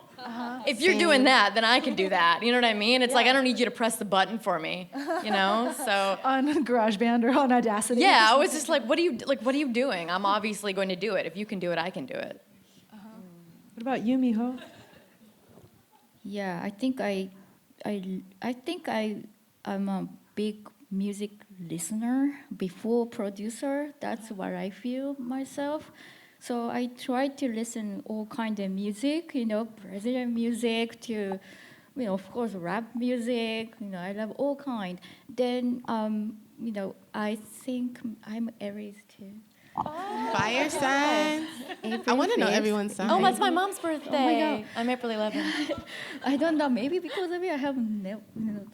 If you're doing that, then I can do that. You know what I mean? It's like, I don't need you to press the button for me, you know? So On GarageBand or on Audacity? yeah, I was just like, what are you doing? I'm obviously going to do it. If you can do it, I can do it. What about you, Miho? Yeah, I think I'm a big music listener before producer. That's what I feel myself. So I try to listen all kind of music, you know, Brazilian music to, you know, of course, rap music. You know, I love all kind. Then, you know, I think I'm Aries too. Fire signs. I want to know everyone's sign. Oh, that's my mom's birthday. God. I'm April 11th. I don't know. Maybe because of it, I haven't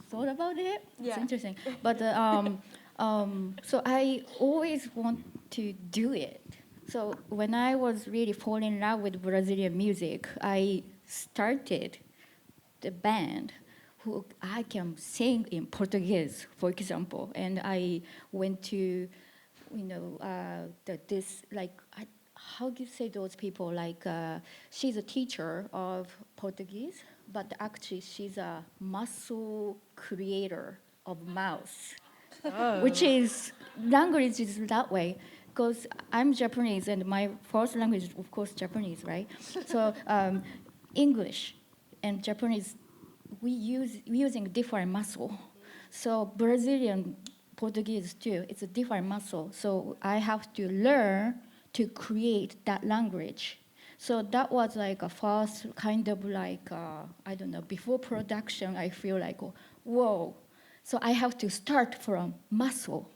thought about it. Yeah. It's interesting. But so I always want to do it. So when I was really falling in love with Brazilian music, I started the band who I can sing in Portuguese, for example. And I went to, you know, how do you say those people? Like, she's a teacher of Portuguese, but actually she's a muscle creator of mouth, which is, language is that way. Because I'm Japanese, and my first language is, of course, Japanese, right? So English and Japanese, we're using different muscle. So Brazilian Portuguese too, it's a different muscle. So I have to learn to create that language. So that was like a first kind of like, I don't know, before production, I feel like, whoa. So I have to start from muscle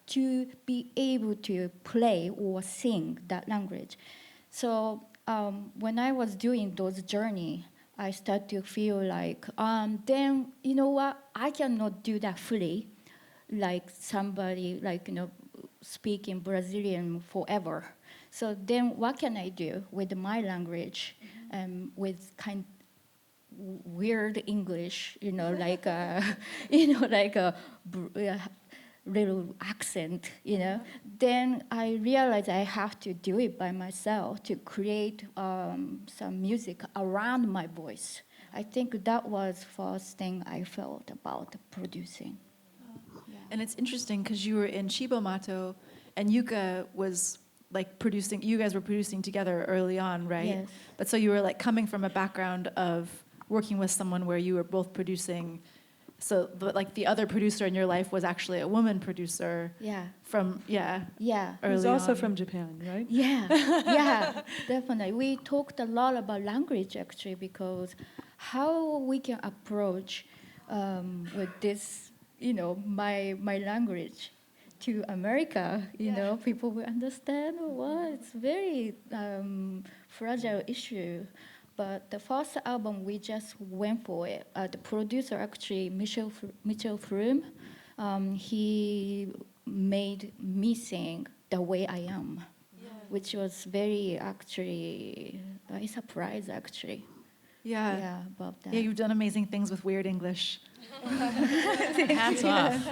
to be able to play or sing that language. So when I was doing those journey, I started to feel like, then, you know what, I cannot do that fully, like somebody, like, you know, speaking Brazilian forever. So then what can I do with my language, with kind weird English, you know, like, you know, like little accent, you know. Then I realized I have to do it by myself to create some music around my voice. I think that was first thing I felt about producing. And it's interesting because you were in Chibomato, and Yuka was like producing. You guys were producing together early on, right? Yes. But so you were like coming from a background of working with someone where you were both producing. So, but like the other producer in your life was actually a woman producer. Yeah. From Yeah. early Who's also on. from Japan, right? Yeah, yeah, definitely. We talked a lot about language actually, because how we can approach with this, you know, my language to America, you know, people will understand what it's very fragile issue. But the first album, we just went for it. The producer actually, Mitchell Froome, he made me sing The Way I Am, which was very actually a surprise actually. Yeah. About that. Yeah, you've done amazing things with weird English. Hats off.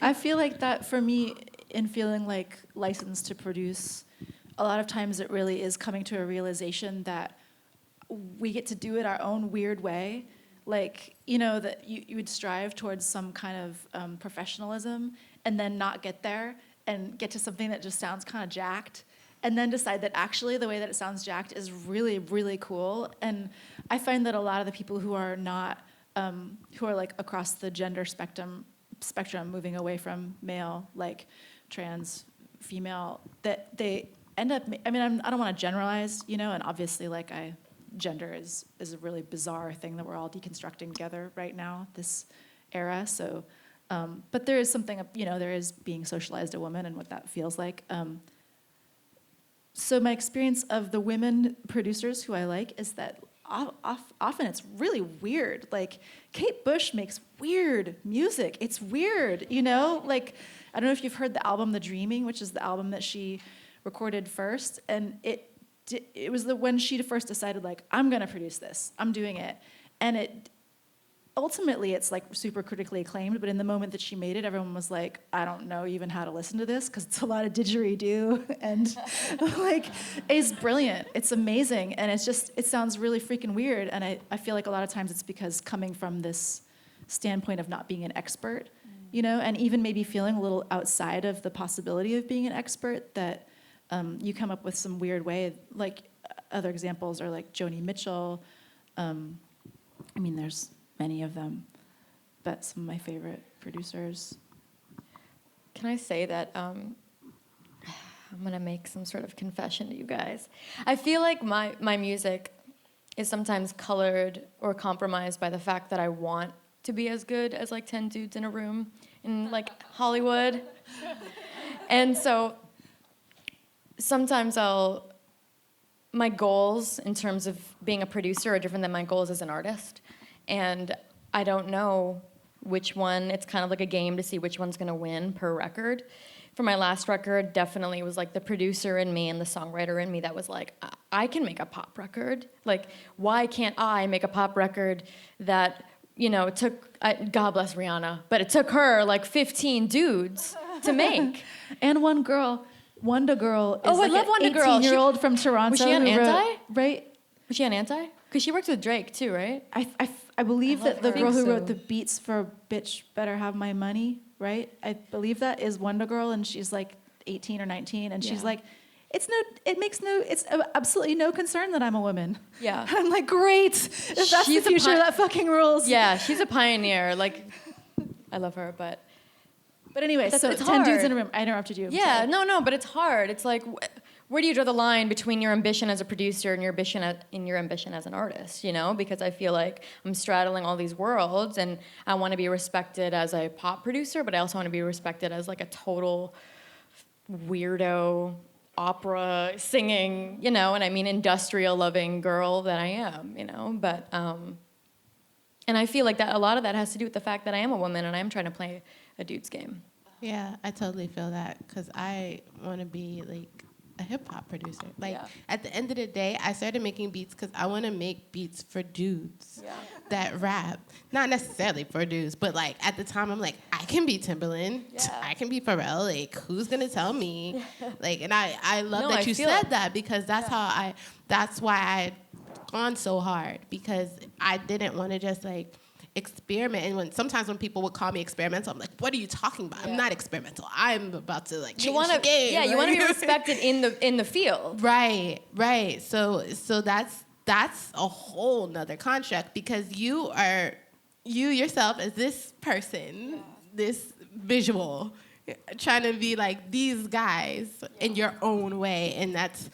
I feel like that for me, in feeling like licensed to produce, a lot of times it really is coming to a realization that we get to do it our own weird way. Like, you know, that you would strive towards some kind of professionalism and then not get there and get to something that just sounds kind of jacked, and then decide that actually the way that it sounds jacked is really, really cool. And I find that a lot of the people who are not, who are like across the gender spectrum, moving away from male, like trans, female, that they end up, I mean, I don't want to generalize, you know, and obviously like gender is a really bizarre thing that we're all deconstructing together right now, this era. So, but there is something, you know, there is being socialized a woman and what that feels like. So my experience of the women producers who I like is that often it's really weird. Like Kate Bush makes weird music. It's weird, you know? Like, I don't know if you've heard the album The Dreaming, which is the album that she recorded first. And it was when she first decided, like, I'm gonna produce this, I'm doing it. And ultimately it's like super critically acclaimed, but in the moment that she made it, everyone was like, I don't know even how to listen to this because it's a lot of didgeridoo, and like, it's brilliant, it's amazing, and it sounds really freaking weird, and I feel like a lot of times it's because coming from this standpoint of not being an expert, you know, and even maybe feeling a little outside of the possibility of being an expert, that you come up with some weird way, like other examples are like Joni Mitchell, I mean, there's many of them, but some of my favorite producers. Can I say that I'm gonna make some sort of confession to you guys? I feel like my music is sometimes colored or compromised by the fact that I want to be as good as like 10 dudes in a room in like Hollywood. And so sometimes my goals in terms of being a producer are different than my goals as an artist. And I don't know which one, it's kind of like a game to see which one's gonna win per record. For my last record, definitely it was like the producer in me and the songwriter in me that was like, I can make a pop record. Like, why can't I make a pop record that, you know, took, God bless Rihanna, but it took her like 15 dudes to make. And one girl, Wanda Girl, is I love Wanda Girl. 18-year-old from Toronto. Was she on who Anti? Right? Was she on Anti? Because she worked with Drake too, right? I believe I love that the her. girl who Think so. wrote the beats for Bitch Better Have My Money, right? I believe that is Wanda Girl, and she's like 18 or 19, and she's Yeah. like, it's absolutely no concern that I'm a woman. Yeah. I'm like, great. If that's She's the a future, that fucking rules. Yeah, she's a pioneer. Like, I love her, but But anyway, That's- so it's 10 dudes hard. in a room. I interrupted you. I'm yeah, sorry. no, but it's hard. It's like, where do you draw the line between your ambition as a producer and your ambition as an artist? You know, because I feel like I'm straddling all these worlds, and I want to be respected as a pop producer, but I also want to be respected as like a total weirdo opera singing, you know, and I mean industrial loving girl that I am, you know, but and I feel like that a lot of that has to do with the fact that I am a woman and I am trying to play a dude's game. Yeah, I totally feel that because I want to be like a hip hop producer. Like Yeah. at the end of the day, I started making beats because I want to make beats for dudes that rap. Not necessarily for dudes, but like at the time I'm like, I can be Timbaland, Yeah. I can be Pharrell. Like who's gonna tell me? Like, and I love No, that I you feel said it. that because that's why I gone so hard, because I didn't want to just like experiment. And sometimes when people would call me experimental, I'm like, what are you talking about? I'm Yeah. not experimental. I'm about to like change You want the to, game. yeah, you want to be Like- respected in the field. Right. So that's a whole nother construct, because you yourself as this person, this visual, trying to be like these guys in your own way, and that's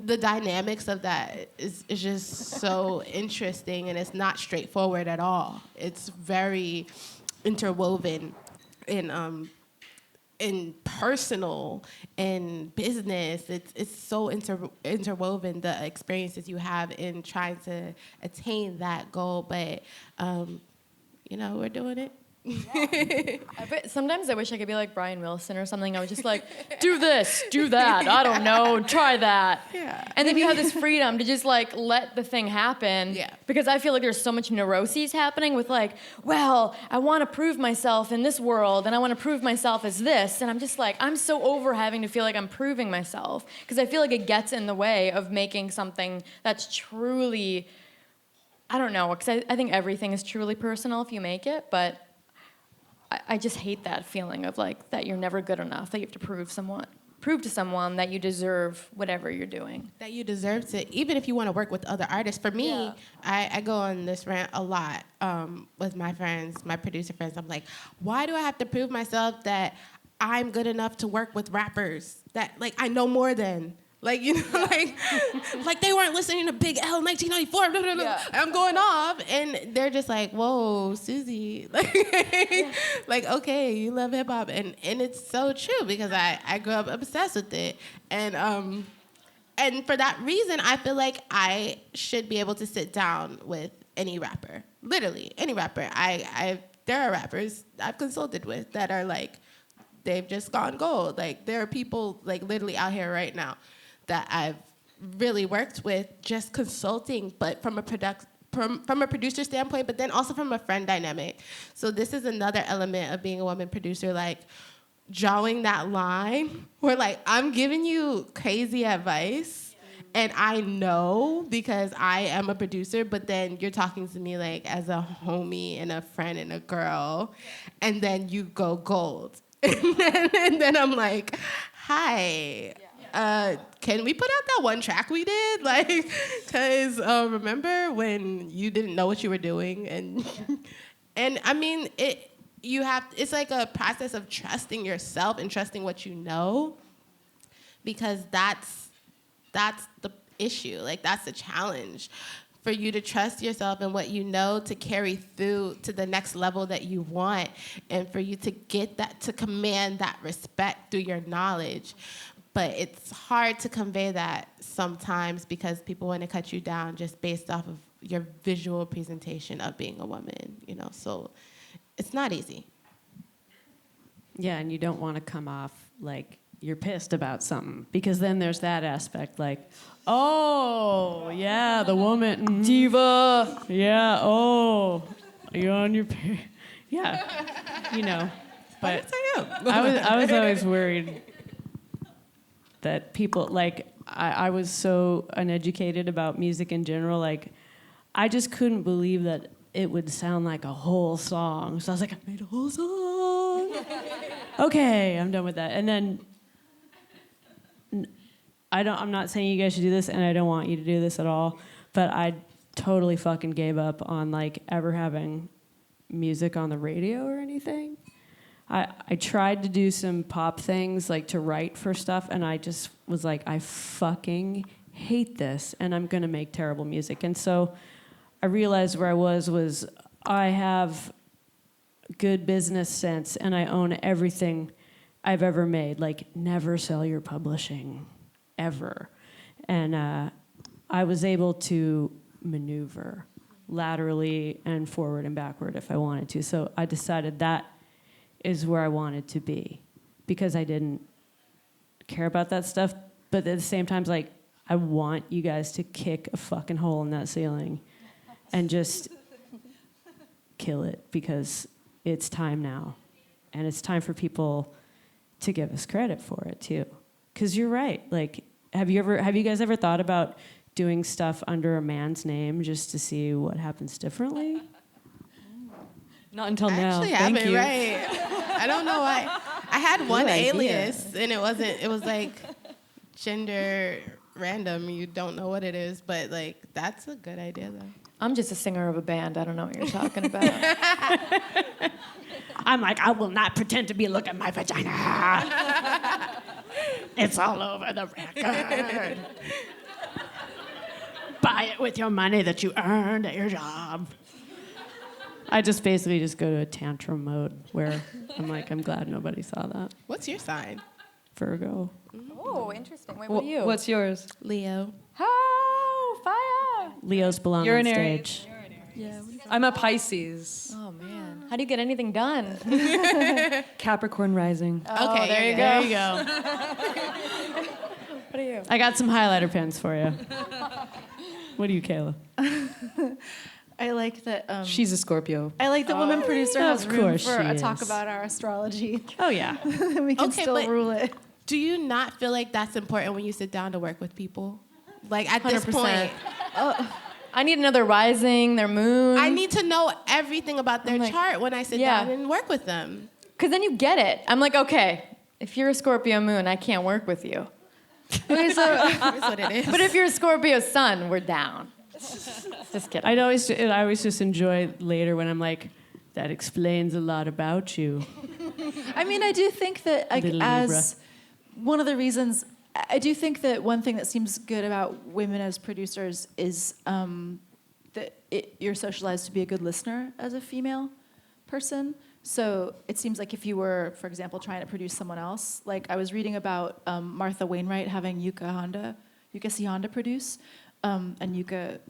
the dynamics of that is just so interesting, and it's not straightforward at all. It's very interwoven in personal and business. It's so interwoven, the experiences you have in trying to attain that goal. But we're doing it. Sometimes I wish I could be like Brian Wilson or something. I was just like, do this, do that. I don't know, try that. Yeah. And then you have this freedom to just like let the thing happen. Yeah. Because I feel like there's so much neuroses happening with like, well, I want to prove myself in this world and I want to prove myself as this. And I'm just like, I'm so over having to feel like I'm proving myself, because I feel like it gets in the way of making something that's truly, I don't know, because I think everything is truly personal if you make it, but I just hate that feeling of like that you're never good enough, that you have to prove to someone that you deserve whatever you're doing. That you deserve to, even if you want to work with other artists. For me, Yeah. I go on this rant a lot with my friends, my producer friends. I'm like, why do I have to prove myself that I'm good enough to work with rappers that like I know more than? Like, like they weren't listening to Big L 1994. Blah, blah, blah. Yeah. I'm going off, and they're just like, "Whoa, Suzi!" Like, okay, you love hip hop, and it's so true, because I grew up obsessed with it, and for that reason, I feel like I should be able to sit down with any rapper, literally any rapper. There are rappers I've consulted with that are like, they've just gone gold. Like there are people like literally out here right now that I've really worked with just consulting, but from a producer standpoint, but then also from a friend dynamic. So this is another element of being a woman producer, like drawing that line where like I'm giving you crazy advice and I know because I am a producer, but then you're talking to me like as a homie and a friend and a girl, and then you go gold. And then I'm like, hi. Can we put out that one track we did? Like, because remember when you didn't know what you were doing? And I mean, it's like a process of trusting yourself and trusting what you know, because that's the issue. Like, that's the challenge. For you to trust yourself and what you know to carry through to the next level that you want, and for you to get that, to command that respect through your knowledge. But it's hard to convey that sometimes because people want to cut you down just based off of your visual presentation of being a woman, so it's not easy. Yeah, and you don't want to come off like you're pissed about something, because then there's that aspect like, oh, yeah, the woman. Diva. Yeah, oh, are you on your yeah, But I was always worried that people, like, I was so uneducated about music in general, like, I just couldn't believe that it would sound like a whole song. So I was like, I made a whole song. Okay, I'm done with that. And then I'm not saying you guys should do this, and I don't want you to do this at all, but I totally fucking gave up on like ever having music on the radio or anything. I tried to do some pop things, like to write for stuff, and I just was like, I fucking hate this, and I'm gonna make terrible music. And so I realized where I was I have good business sense, and I own everything I've ever made. Like, never sell your publishing, ever. And I was able to maneuver laterally and forward and backward if I wanted to. So I decided that is where I wanted to be, because I didn't care about that stuff But at the same time, it's like, I want you guys to kick a fucking hole in that ceiling and just kill it, because it's time now. And it's time for people to give us credit for it too. Because you're right. Like, have you guys ever thought about doing stuff under a man's name just to see what happens differently? Not until I now. actually Thank haven't, you. right? I don't know why. I had one Good idea. alias, and it was like gender random. You don't know what it is, but like that's a good idea though. I'm just a singer of a band. I don't know what you're talking about. I'm like, I will not pretend to be looking at my vagina. It's all over the record. Buy it with your money that you earned at your job. I just basically just go to a tantrum mode where I'm like, I'm glad nobody saw that. What's your sign? Virgo. Oh, interesting. Wait, what are you? What's yours? Leo. Oh, fire! Leos belong You're on an Aries. stage. I'm a Pisces. Oh man, how do you get anything done? Capricorn rising. Oh, Okay, there you There go. you go. What are you? I got some highlighter pens for you. What are you, Kayla? I like that. She's a Scorpio. I like that Woman Producer has Of room course for she a talk is. about our astrology. Oh, yeah. We can Okay, still but- rule it. Do you not feel like that's important when you sit down to work with people? Like at this 100%. point, I need another rising, their moon. I need to know everything about their I'm like, chart when I sit yeah. down and work with them. Because then you get it. I'm like, okay, if you're a Scorpio moon, I can't work with you. That's what it is. But if you're a Scorpio sun, we're down. Just kidding. I always just enjoy later when I'm like, that explains a lot about you. I mean, I do think that, like, Little as one of the reasons, I do think that one thing that seems good about women as producers is that you're socialized to be a good listener as a female person. So it seems like if you were, for example, trying to produce someone else, like I was reading about Martha Wainwright having Yuka C. Honda produce, and Yuka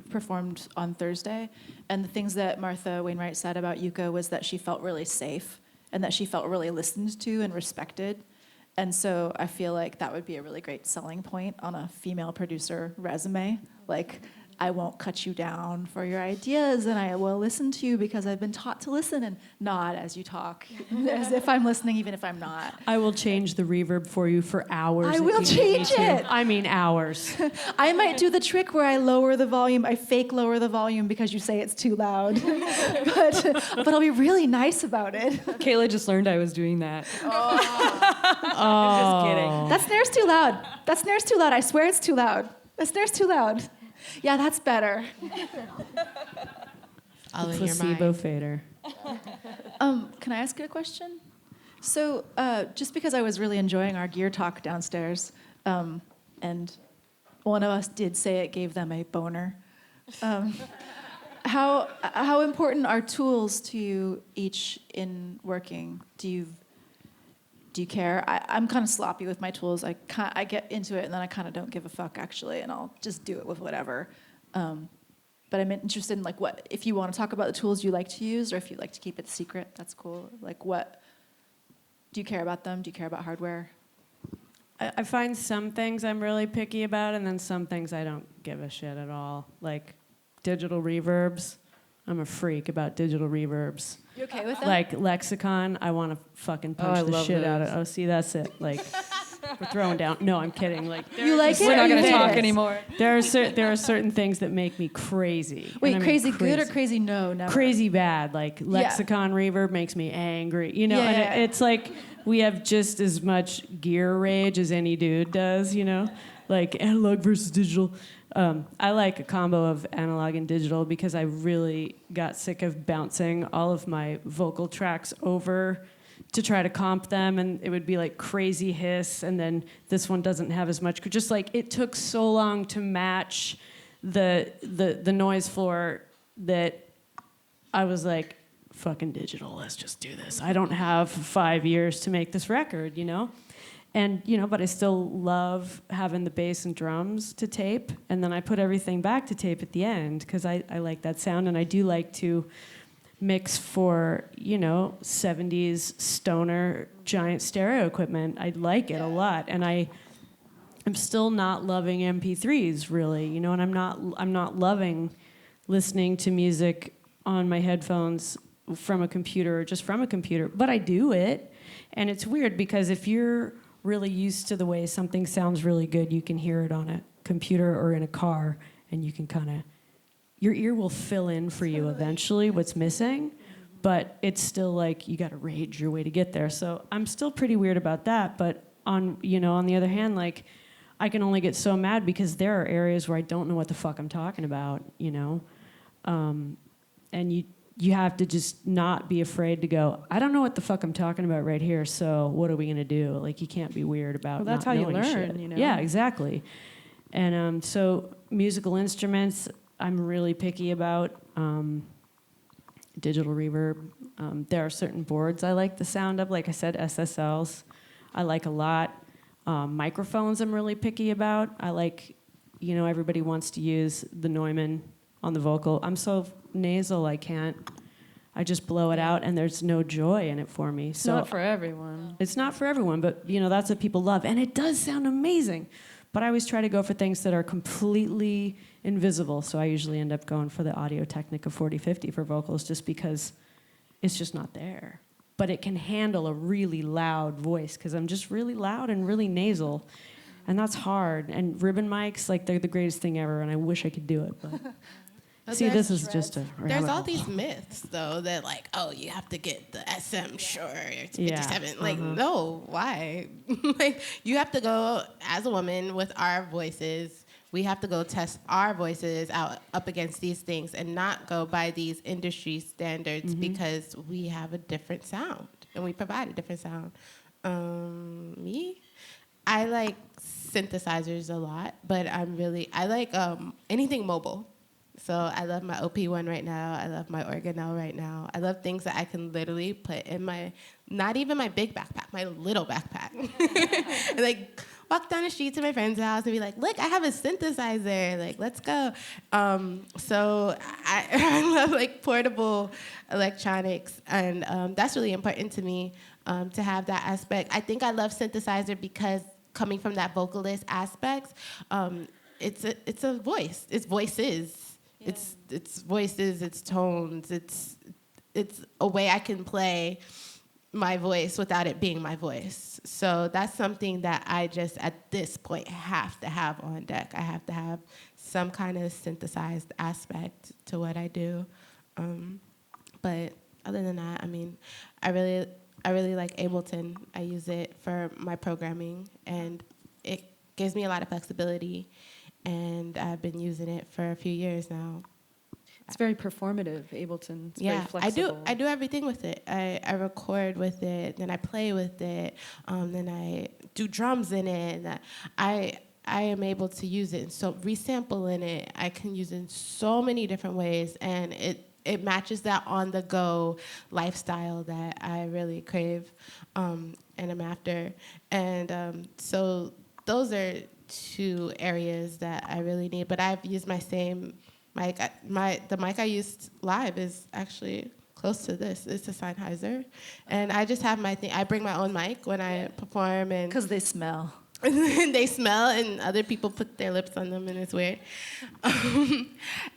performed on Thursday. And the things that Martha Wainwright said about Yuka was that she felt really safe and that she felt really listened to and respected. And so I feel like that would be a really great selling point on a female producer resume. Like, I won't cut you down for your ideas, and I will listen to you because I've been taught to listen and nod as you talk, as if I'm listening, even if I'm not. I will change the reverb for you for hours. I if will you need me change to. it. I mean hours. I might do the trick where I lower the volume. I fake lower the volume because you say it's too loud. but I'll be really nice about it. Kayla just learned I was doing that. Oh. Just kidding. That snare's too loud. That snare's too loud. I swear it's too loud. That snare's too loud. Yeah, that's better. All in your Placebo mind. fader. Can I ask you a question? So, just because I was really enjoying our gear talk downstairs, and one of us did say it gave them a boner, how important are tools to you each in working? Do you care? I'm kind of sloppy with my tools. I get into it and then I kind of don't give a fuck actually, and I'll just do it with whatever. But I'm interested in like what if you want to talk about the tools you like to use, or if you like to keep it secret. That's cool. Like what do you care about them? Do you care about hardware? I find some things I'm really picky about, and then some things I don't give a shit at all. Like digital reverbs. I'm a freak about digital reverbs. You okay with that? Like Lexicon, I want to fucking Oh, punch I the love shit out of those. it. Oh, see, that's it. Like, we're throwing down. No, I'm kidding. Like, You like it? We're or not you going to hate talk it? anymore. there are certain things that make me crazy. And Wait, I mean crazy good or crazy no? Never. crazy bad? Like Lexicon reverb makes me angry. You know, Yeah, and yeah. it's like we have just as much gear rage as any dude does. You know, like analog versus digital. I like a combo of analog and digital because I really got sick of bouncing all of my vocal tracks over to try to comp them, and it would be like crazy hiss, and then this one doesn't have as much. Just like it took so long to match the noise floor that I was like, fucking digital, let's just do this. I don't have 5 years to make this record, you know? And, you know, but I still love having the bass and drums to tape, and then I put everything back to tape at the end because I like that sound, and I do like to mix for, you know, 70s stoner giant stereo equipment. I like it a lot, and I I'm still not loving MP3s really, you know, and I'm not loving listening to music on my headphones from a computer or just from a computer, but I do it. And it's weird because if you're really used to the way something sounds really good, you can hear it on a computer or in a car, and you can kind of, your ear will fill in for you eventually what's missing, but it's still like you got to rage your way to get there. So I'm still pretty weird about that, but on the other hand, like, I can only get so mad because there are areas where I don't know what the fuck I'm talking about, you know? And you have to just not be afraid to go, I don't know what the fuck I'm talking about right here, so what are we gonna do? Like, you can't be weird about Well, that's not how you knowing learn, shit. you know? Yeah, exactly. And so musical instruments, I'm really picky about. Digital reverb. There are certain boards I like the sound of, like I said, SSLs. I like a lot. Microphones I'm really picky about. I like, you know, everybody wants to use the Neumann on the vocal. I'm so nasal I just blow it out and there's no joy in it for me. It's not for everyone. It's not for everyone, but you know, that's what people love. And it does sound amazing. But I always try to go for things that are completely invisible. So I usually end up going for the Audio-Technica 4050 for vocals just because it's just not there. But it can handle a really loud voice because I'm just really loud and really nasal. And that's hard. And ribbon mics, like, they're the greatest thing ever, and I wish I could do it. But see, this is just a There's rabbit all hole. these myths, though, that like, oh, you have to get the SM Shure or Yeah, 57. Like, no, why? Like, you have to go as a woman with our voices. We have to go test our voices out up against these things and not go by these industry standards because we have a different sound and we provide a different sound. I like synthesizers a lot, but I like anything mobile. So I love my OP1 right now. I love my organelle right now. I love things that I can literally put in my, not even my big backpack, my little backpack. And like walk down the street to my friend's house and be like, look, I have a synthesizer. Like, let's go. So I love like portable electronics. And that's really important to me to have that aspect. I think I love synthesizer because coming from that vocalist aspect, it's a voice. It's voices. Yeah. It's voices, it's tones, it's a way I can play my voice without it being my voice. So that's something that I just, at this point, have to have on deck. I have to have some kind of synthesized aspect to what I do. But other than that, I mean, I really like Ableton. I use it for my programming, and it gives me a lot of flexibility. And I've been using it for a few years now. It's very performative, Ableton. It's very flexible. I do everything with it. I record with it, then I play with it, then I do drums in it. And I am able to use it, and so resample in it. I can use it in so many different ways, and it matches that on-the-go lifestyle that I really crave and I'm after. And so those are two areas that I really need, but I've used my same mic. The mic I used live is actually close to this. It's a Sennheiser, and I just have my thing. I bring my own mic when I perform, and Because they smell. they smell, and other people put their lips on them, and it's weird.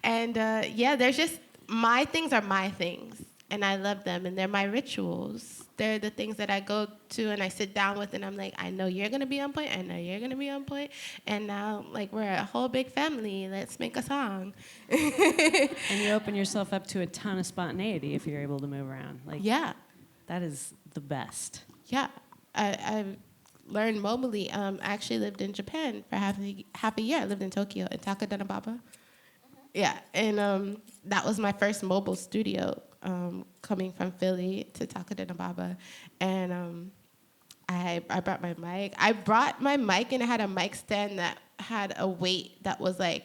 There's just my things are my things, and I love them, and they're my rituals. They're the things that I go to and I sit down with, and I'm like, I know you're gonna be on point. I know you're gonna be on point. And now, like, we're a whole big family. Let's make a song. And you open yourself up to a ton of spontaneity if you're able to move around. Like, Yeah, that is the best. yeah. I've learned mobily. I actually lived in Japan for half a year. I lived in Tokyo, in Takadanobaba. Yeah, and that was my first mobile studio. Coming from Philly to Takadanobaba, and I brought my mic. I brought my mic, and it had a mic stand that had a weight that was like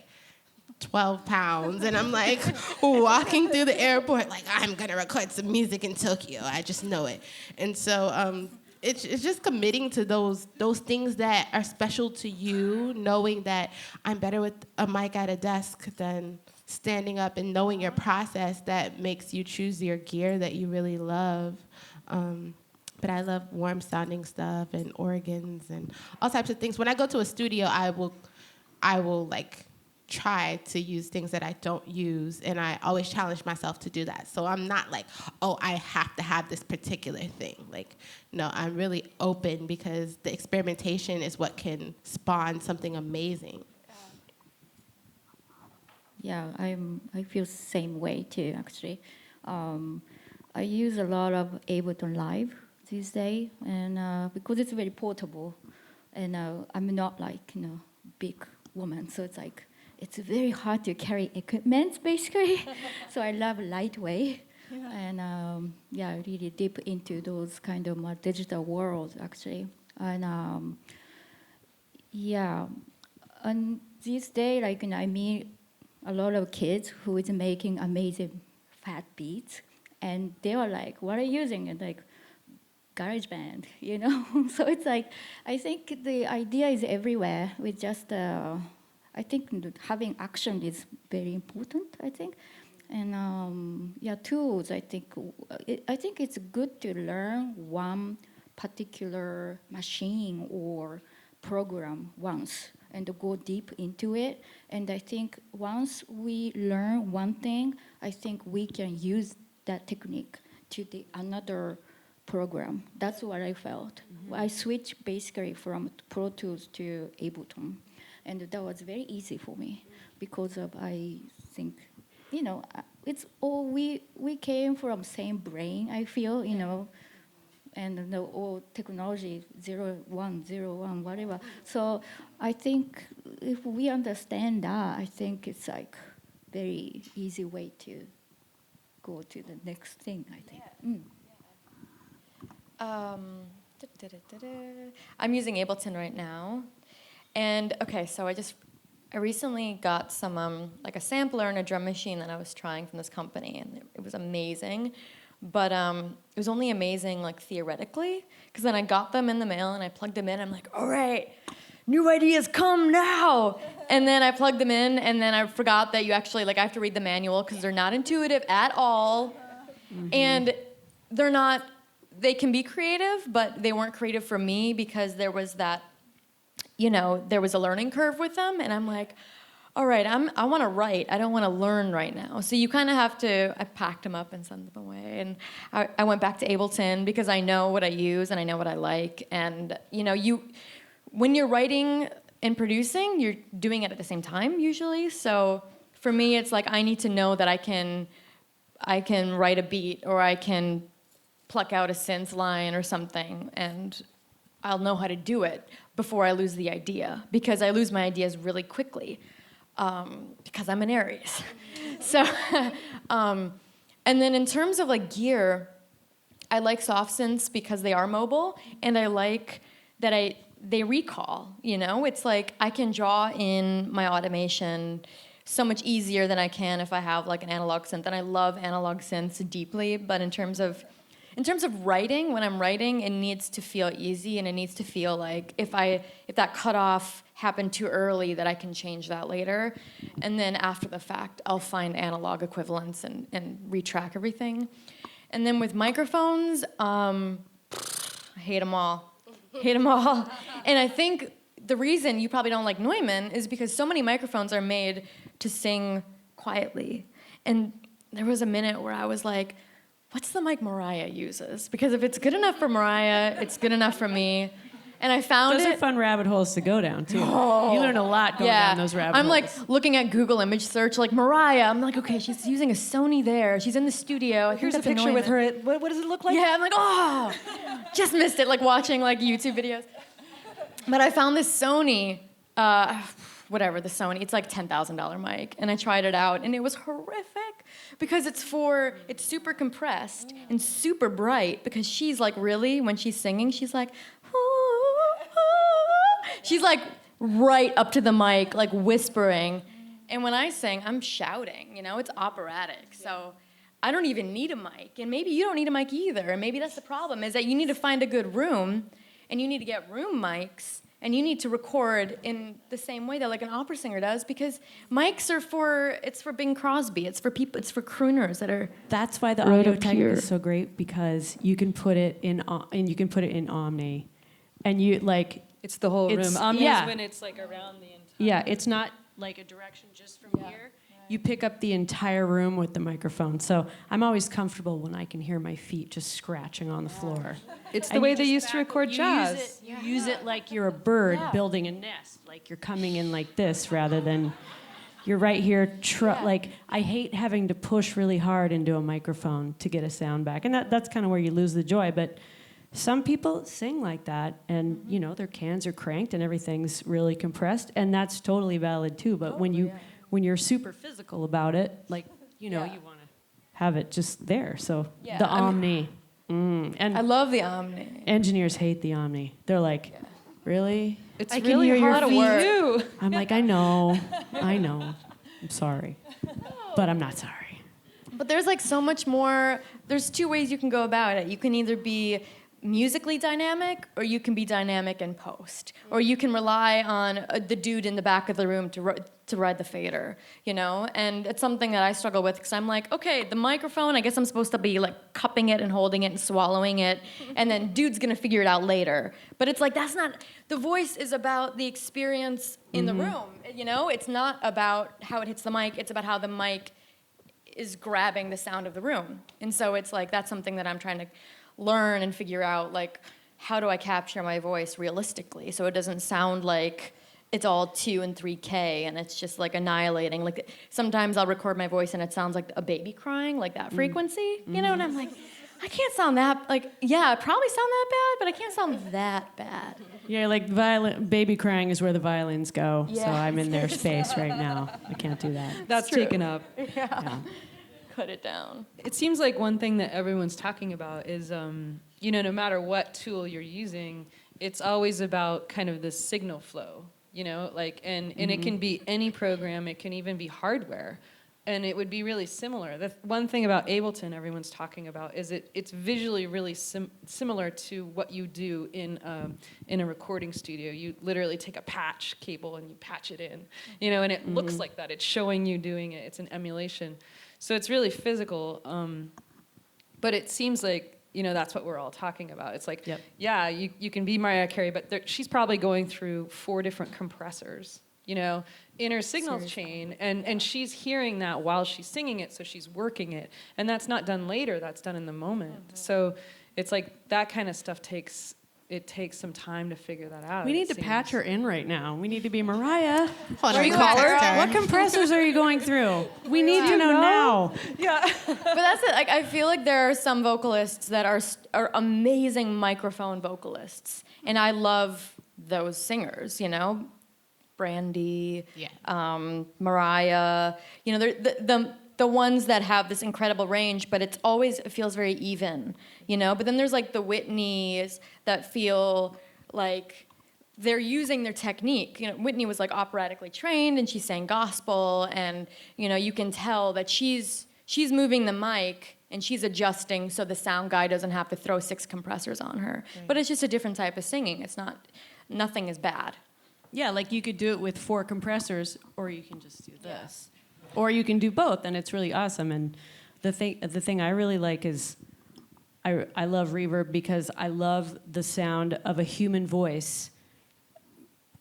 12 pounds, and I'm like walking through the airport like, I'm gonna record some music in Tokyo. I just know it. And so it's just committing to those things that are special to you, knowing that I'm better with a mic at a desk than standing up, and knowing your process that makes you choose your gear that you really love. but I love warm sounding stuff and organs and all types of things. When I go to a studio, I will like try to use things that I don't use, and I always challenge myself to do that. So I'm not like, oh, I have to have this particular thing. Like, no, I'm really open because the experimentation is what can spawn something amazing. Yeah, I feel the same way too, actually. I use a lot of Ableton Live these days, and because it's very portable, and I'm not like, big woman, so it's very hard to carry equipment, basically. So I love lightweight, and really deep into those kind of more digital worlds, actually. And and these days, I meet a lot of kids who is making amazing fat beats, and they are like, "What are you using?" And like, GarageBand, So it's like, I think the idea is everywhere. We just, I think having action is very important. I think, and tools. I think it's good to learn one particular machine or program once and to go deep into it. And I think once we learn one thing, I think we can use that technique to the another program. That's what I felt. Mm-hmm. I switched basically from Pro Tools to Ableton, and that was very easy for me because of, I think, it's all we came from same brain. I feel, and all technology 0101 whatever. So I think if we understand that, I think it's like very easy way to go to the next thing. I think. Yeah. I'm using Ableton right now, and okay, so I recently got some like a sampler and a drum machine that I was trying from this company, and it was amazing, but it was only amazing like theoretically, because then I got them in the mail and I plugged them in. I'm like, all right, new ideas come now, and then I plugged them in, and then I forgot that you actually I have to read the manual because they're not intuitive at all, and they're not. They can be creative, but they weren't creative for me because there was that, there was a learning curve with them. And I'm like, all right, I want to write. I don't want to learn right now. So you kind of have to, I packed them up and sent them away. And I went back to Ableton because I know what I use and I know what I like. And, when you're writing and producing, you're doing it at the same time usually. So for me, it's like I need to know that I can write a beat, or I can pluck out a synth line or something, and I'll know how to do it before I lose the idea, because I lose my ideas really quickly because I'm an Aries. So, and then in terms of gear, I like soft synths because they are mobile, and I like that they recall, It's like I can draw in my automation so much easier than I can if I have an analog synth, and I love analog synths deeply, but in terms of writing, when I'm writing, it needs to feel easy, and it needs to feel like if that cutoff happened too early, that I can change that later. And then after the fact, I'll find analog equivalents and retrack everything. And then with microphones, I hate them all. Hate them all. And I think the reason you probably don't like Neumann is because so many microphones are made to sing quietly. And there was a minute where I was like, what's the mic Mariah uses? Because if it's good enough for Mariah, it's good enough for me. And I found Those are fun rabbit holes to go down, too. Oh, you learn a lot going down those rabbit holes. I'm looking at Google image search, Mariah. I'm like, okay, she's using a Sony there. She's in the studio. Here's a picture with her. What does it look like? Yeah, I'm like, oh, just missed it, watching YouTube videos. But I found this Sony, whatever, the Sony. It's $10,000 mic. And I tried it out, and it was horrific because it's super compressed and super bright, because she's really, when she's singing, she's like, she's right up to the mic, whispering. And when I sing, I'm shouting, it's operatic. So I don't even need a mic. And maybe you don't need a mic either. And maybe that's the problem, is that you need to find a good room, and you need to get room mics And you need to record in the same way that like an opera singer does, because mics are for Bing Crosby. It's for people. It's for crooners that are. That's why the Right audio up tech here. is so great, because you can put it in and you can put it in Omni, and you like It's the whole It's- room. Omni yeah. is when it's like around the entire. yeah, it's not like a direction just from here. You pick up the entire room with the microphone. So I'm always comfortable when I can hear my feet just scratching on the floor. It's the And way you they just used to record jazz. You use it like you're a bird Yeah. building a nest, like you're coming in like this rather than you're right here. Like I hate having to push really hard into a microphone to get a sound back, and that's kind of where you lose the joy. But some people sing like that, and you know their cans are cranked and everything's really compressed, and that's totally valid too. But when you're super physical about it, like you know you want to have it just there. So Yeah, the I mean- Omni. And I love the Omni. engineers hate the Omni. They're like, really? It's I can really hear your hard to feet. do. I'm like, I know. I'm sorry. But I'm not sorry. But there's like so much more. There's two ways you can go about it. You can either be musically dynamic, or you can be dynamic in post, or you can rely on the dude in the back of the room to ride the fader, you know. And it's something that I struggle with, because I'm like, okay, the microphone, I guess I'm supposed to be like cupping it and holding it and swallowing it, and then dude's gonna figure it out later. But it's like, that's not. The voice is about the experience in the room, you know. It's not about how it hits the mic. It's about how the mic is grabbing the sound of the room. And so it's like, that's something that I'm trying to learn and figure out, like, how do I capture my voice realistically so it doesn't sound like it's all 2 and 3K and it's just like annihilating. Like sometimes I'll record my voice and it sounds like a baby crying, like that frequency, you know, and I'm like, I can't sound that, like, yeah, I probably sound that bad, but I can't sound that bad. Yeah, like baby crying is where the violins go. So Yeah. I'm in their space right now. I can't do that. That's true. taken up. Yeah. Cut it down. It seems like one thing that everyone's talking about is, you know, no matter what tool you're using, it's always about kind of the signal flow, you know, like, and it can be any program, it can even be hardware. And it would be really similar. The one thing about Ableton everyone's talking about is it's visually really similar to what you do in a recording studio. You literally take a patch cable and you patch it in, you know, and it looks like that. It's showing you doing it. It's an emulation. So it's really physical. But it seems like, you know, that's what we're all talking about. It's like, yeah, you can be Mariah Carey, but she's probably going through 4 different compressors, you know, in her signals chain, and she's hearing that while she's singing it, so she's working it. And that's not done later, that's done in the moment. So it's like that kind of stuff takes some time to figure that out. We need to patch her in right now. We need to be Mariah. Hold on, you call at her. What compressors are you going through? We need to know now. Yeah. But that's it. Like, I feel like there are some vocalists that are amazing microphone vocalists, and I love those singers. You know, Brandy, Mariah. You know, they're the ones that have this incredible range, but it feels very even. You know, but then there's like the Whitneys that feel like they're using their technique. You know, Whitney was like operatically trained and she sang gospel, and you know, you can tell that she's moving the mic and she's adjusting so the sound guy doesn't have to throw 6 compressors on her. Right. But it's just a different type of singing. Nothing is bad. Yeah, like you could do it with 4 compressors, or you can just do this. Or you can do both, and it's really awesome. And the thing I really like is I love reverb because I love the sound of a human voice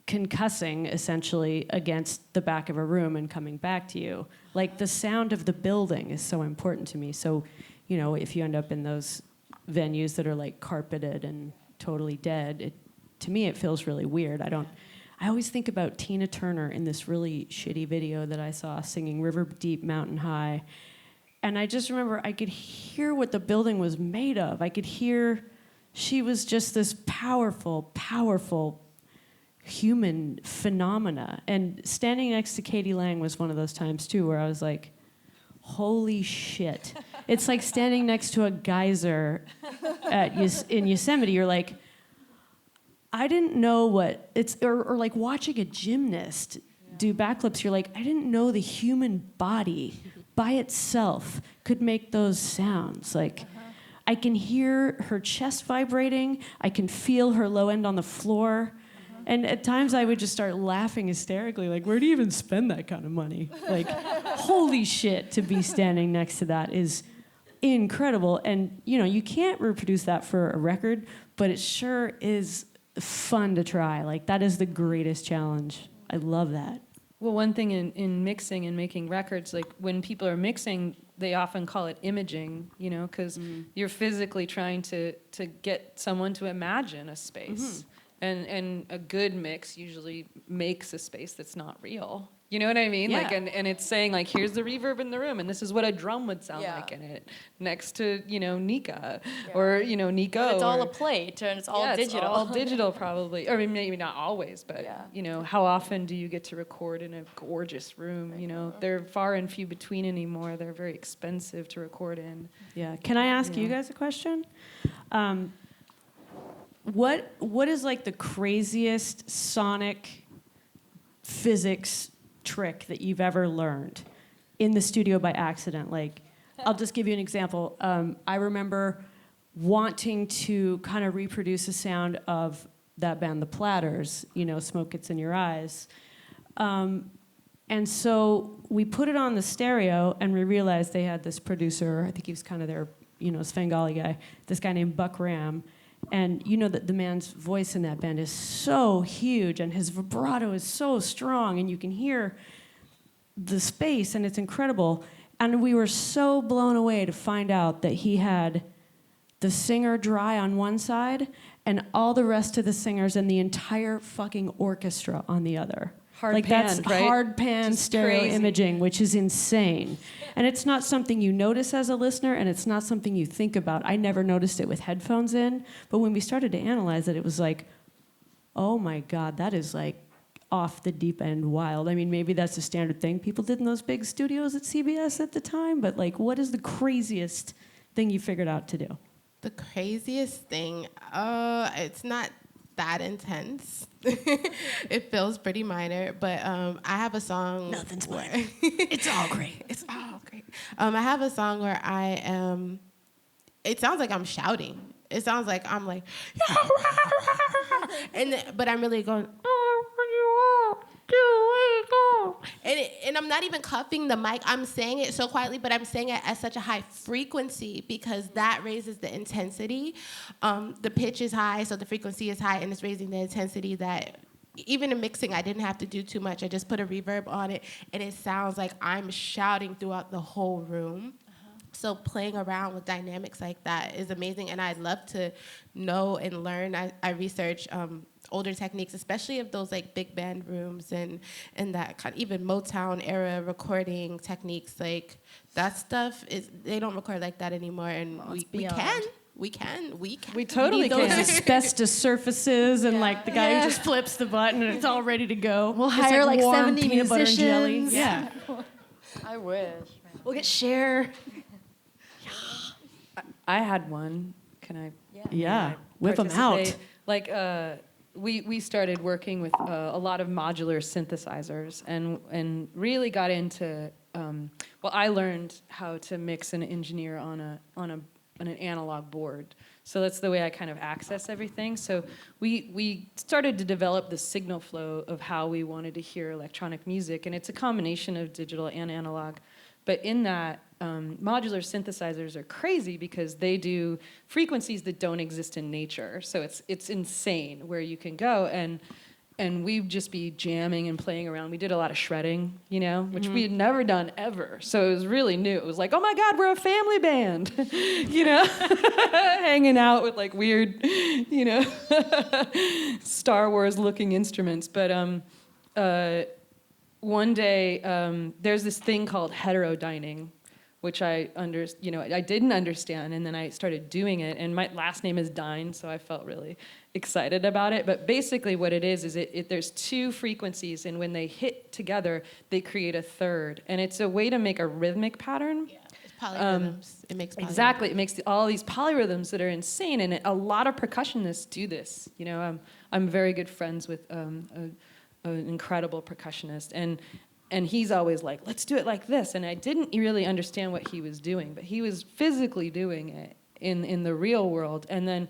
concussing essentially against the back of a room and coming back to you. Like the sound of the building is so important to me. So, you know, if you end up in those venues that are like carpeted and totally dead, to me it feels really weird. I always think about Tina Turner in this really shitty video that I saw singing River Deep Mountain High. And I just remember I could hear what the building was made of. I could hear she was just this powerful, powerful human phenomena. And standing next to Katie Lang was one of those times too where I was like, holy shit. It's like standing next to a geyser in Yosemite. You're like, I didn't know what it's, or like watching a gymnast do backflips. You're like, I didn't know the human body by itself could make those sounds. Like, I can hear her chest vibrating. I can feel her low end on the floor. And at times I would just start laughing hysterically, like, where do you even spend that kind of money? Like, holy shit, to be standing next to that is incredible. And, you know, you can't reproduce that for a record, but it sure is fun to try. Like, that is the greatest challenge. I love that. Well, one thing in mixing and making records, like when people are mixing, they often call it imaging, you know, because you're physically trying to get someone to imagine a space. And a good mix usually makes a space that's not real. You know what I mean? Yeah. Like, and it's saying, like, here's the reverb in the room, and this is what a drum would sound like in it, next to, you know, Nika, or, you know, Nico. But it's all or, a plate, and it's all yeah, digital. It's all digital, probably. Or maybe not always, but, you know, how often do you get to record in a gorgeous room? You know, they're far and few between anymore. They're very expensive to record in. Yeah. Can I ask you guys a question? What is like the craziest sonic physics trick that you've ever learned in the studio by accident? Like, I'll just give you an example. I remember wanting to kind of reproduce the sound of that band, The Platters, you know, Smoke Gets in Your Eyes. And so we put it on the stereo, and we realized they had this producer, I think he was kind of their, you know, Svengali guy, this guy named Buck Ram. And you know that the man's voice in that band is so huge, and his vibrato is so strong, and you can hear the space, and it's incredible. And we were so blown away to find out that he had the singer dry on one side and all the rest of the singers and the entire fucking orchestra on the other. Hard like pan, that's right? hard pan Just stereo crazy. imaging, which is insane. And it's not something you notice as a listener, and it's not something you think about. I never noticed it with headphones in, but when we started to analyze it, it was like, oh my God, that is like off the deep end wild. I mean, maybe that's a standard thing people did in those big studios at CBS at the time, but like, what is the craziest thing you figured out to do? The craziest thing, it's not that intense. It feels pretty minor, but I have a song. Nothing's minor. It's all great. It's all great. I have a song where I am. It sounds like I'm shouting. It sounds like I'm like, but I'm really going. And I'm not even cuffing the mic. I'm saying it so quietly, but I'm saying it at such a high frequency because that raises the intensity. The pitch is high, so the frequency is high, and it's raising the intensity that even in mixing, I didn't have to do too much. I just put a reverb on it, and it sounds like I'm shouting throughout the whole room. So playing around with dynamics like that is amazing, and I'd love to know and learn. I research older techniques, especially of those like big band rooms and that kind of even Motown era recording techniques. Like that stuff they don't record like that anymore, and we can. We totally Those can. asbestos surfaces and like the guy who just flips the button and it's all ready to go. We'll It's hire like warm 70 peanut butter and jelly. musicians. Yeah. I wish. We'll get Cher. I had one. Can I? Yeah. Whip them out. participate? Like, we started working with a lot of modular synthesizers and really got into. Well, I learned how to mix and engineer on an analog board. So that's the way I kind of access everything. So we started to develop the signal flow of how we wanted to hear electronic music, and it's a combination of digital and analog. But in that, modular synthesizers are crazy because they do frequencies that don't exist in nature. So it's insane where you can go and we'd just be jamming and playing around. We did a lot of shredding, you know, which we had never done ever. So it was really new. It was like, oh my God, we're a family band, you know, hanging out with like weird, you know, Star Wars looking instruments. But one day there's this thing called heterodyning, which I didn't understand, and then I started doing it, and my last name is Dyne, so I felt really excited about it. But basically what it is there's two frequencies, and when they hit together, they create a third, and it's a way to make a rhythmic pattern. Yeah, it's polyrhythms. It makes polyrhythms. Exactly, it makes all these polyrhythms that are insane, and a lot of percussionists do this. You know, I'm very good friends with an incredible percussionist, and he's always like, let's do it like this. And I didn't really understand what he was doing, but he was physically doing it in the real world. And then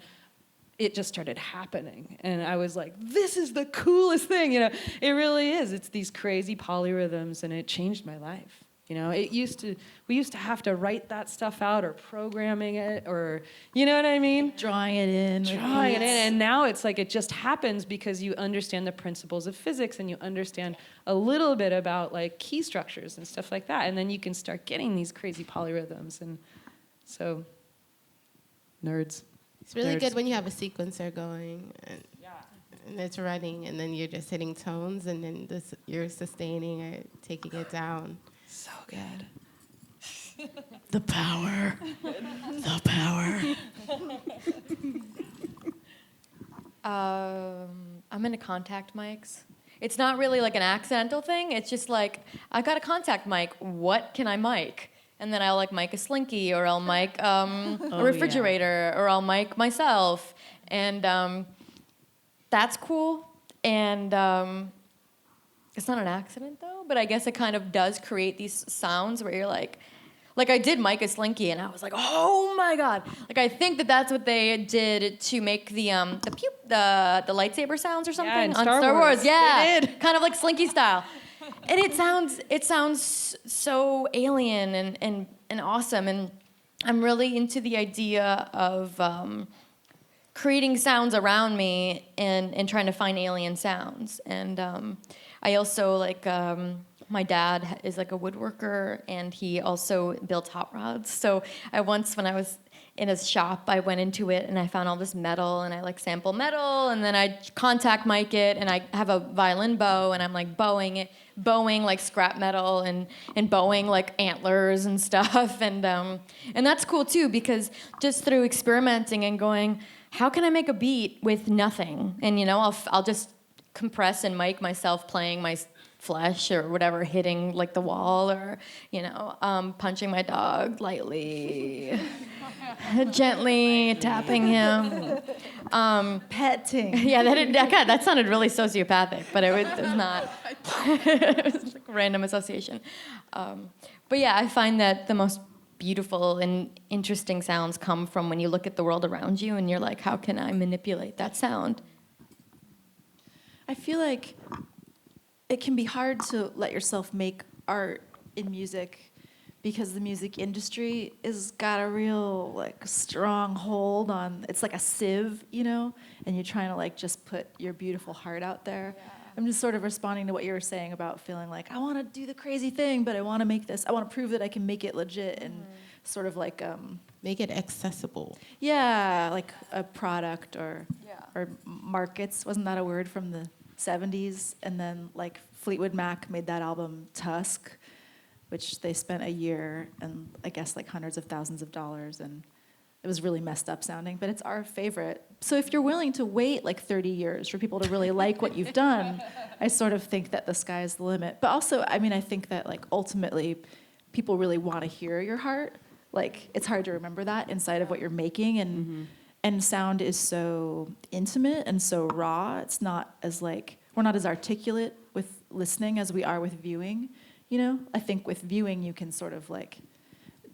it just started happening. And I was like, this is the coolest thing, you know? It really is. It's these crazy polyrhythms, and it changed my life. You know, we used to have to write that stuff out or programming it or, you know what I mean? Drawing it in. And now it's like it just happens because you understand the principles of physics and you understand a little bit about like key structures and stuff like that. And then you can start getting these crazy polyrhythms. And so, nerds. It's really Nerds. good when you have a sequencer going and it's running, and then you're just hitting tones, and then you're sustaining or taking it down. So good. The power. The power. I'm into contact mics. It's not really like an accidental thing. It's just like, I got a contact mic. What can I mic? And then I'll like mic a slinky, or I'll mic a refrigerator, or I'll mic myself. And that's cool. And it's not an accident though, but I guess it kind of does create these sounds where you're like I did mic a slinky, and I was like, oh my god! Like I think that's what they did to make the lightsaber sounds or something in on Star Star Wars. Wars. Yeah, They did. kind of like slinky style, and it sounds so alien and awesome, and I'm really into the idea of creating sounds around me and trying to find alien sounds. And I also like, my dad is like a woodworker, and he also built hot rods. So when I was in his shop, I went into it and I found all this metal, and I like sample metal, and then I contact mic it, and I have a violin bow, and I'm like bowing like scrap metal and bowing like antlers and stuff. And that's cool too, because just through experimenting and going, how can I make a beat with nothing? And you know, I'll just compress and mic myself playing my flesh or whatever, hitting like the wall, or you know, punching my dog lightly, gently tapping him, Petting. yeah, that sounded really sociopathic, but it was not. It was like a random association. But yeah, I find that the most beautiful and interesting sounds come from when you look at the world around you and you're like, how can I manipulate that sound? I feel like it can be hard to let yourself make art in music because the music industry has got a real like strong hold on, it's like a sieve, you know, and you're trying to like just put your beautiful heart out there. Yeah. I'm just sort of responding to what you were saying about feeling like I want to do the crazy thing, but I want to make this, I want to prove that I can make it legit and sort of like Make it accessible. yeah, like a product or markets. Wasn't that a word from the 70s? And then like Fleetwood Mac made that album Tusk, which they spent a year and I guess like hundreds of thousands of dollars, and it was really messed up sounding, but it's our favorite. So if you're willing to wait like 30 years for people to really like what you've done, I sort of think that the sky is the limit. But also, I mean, I think that like ultimately people really want to hear your heart. Like it's hard to remember that inside of what you're making, and sound is so intimate and so raw. It's not as like, we're not as articulate with listening as we are with viewing, you know? I think with viewing you can sort of like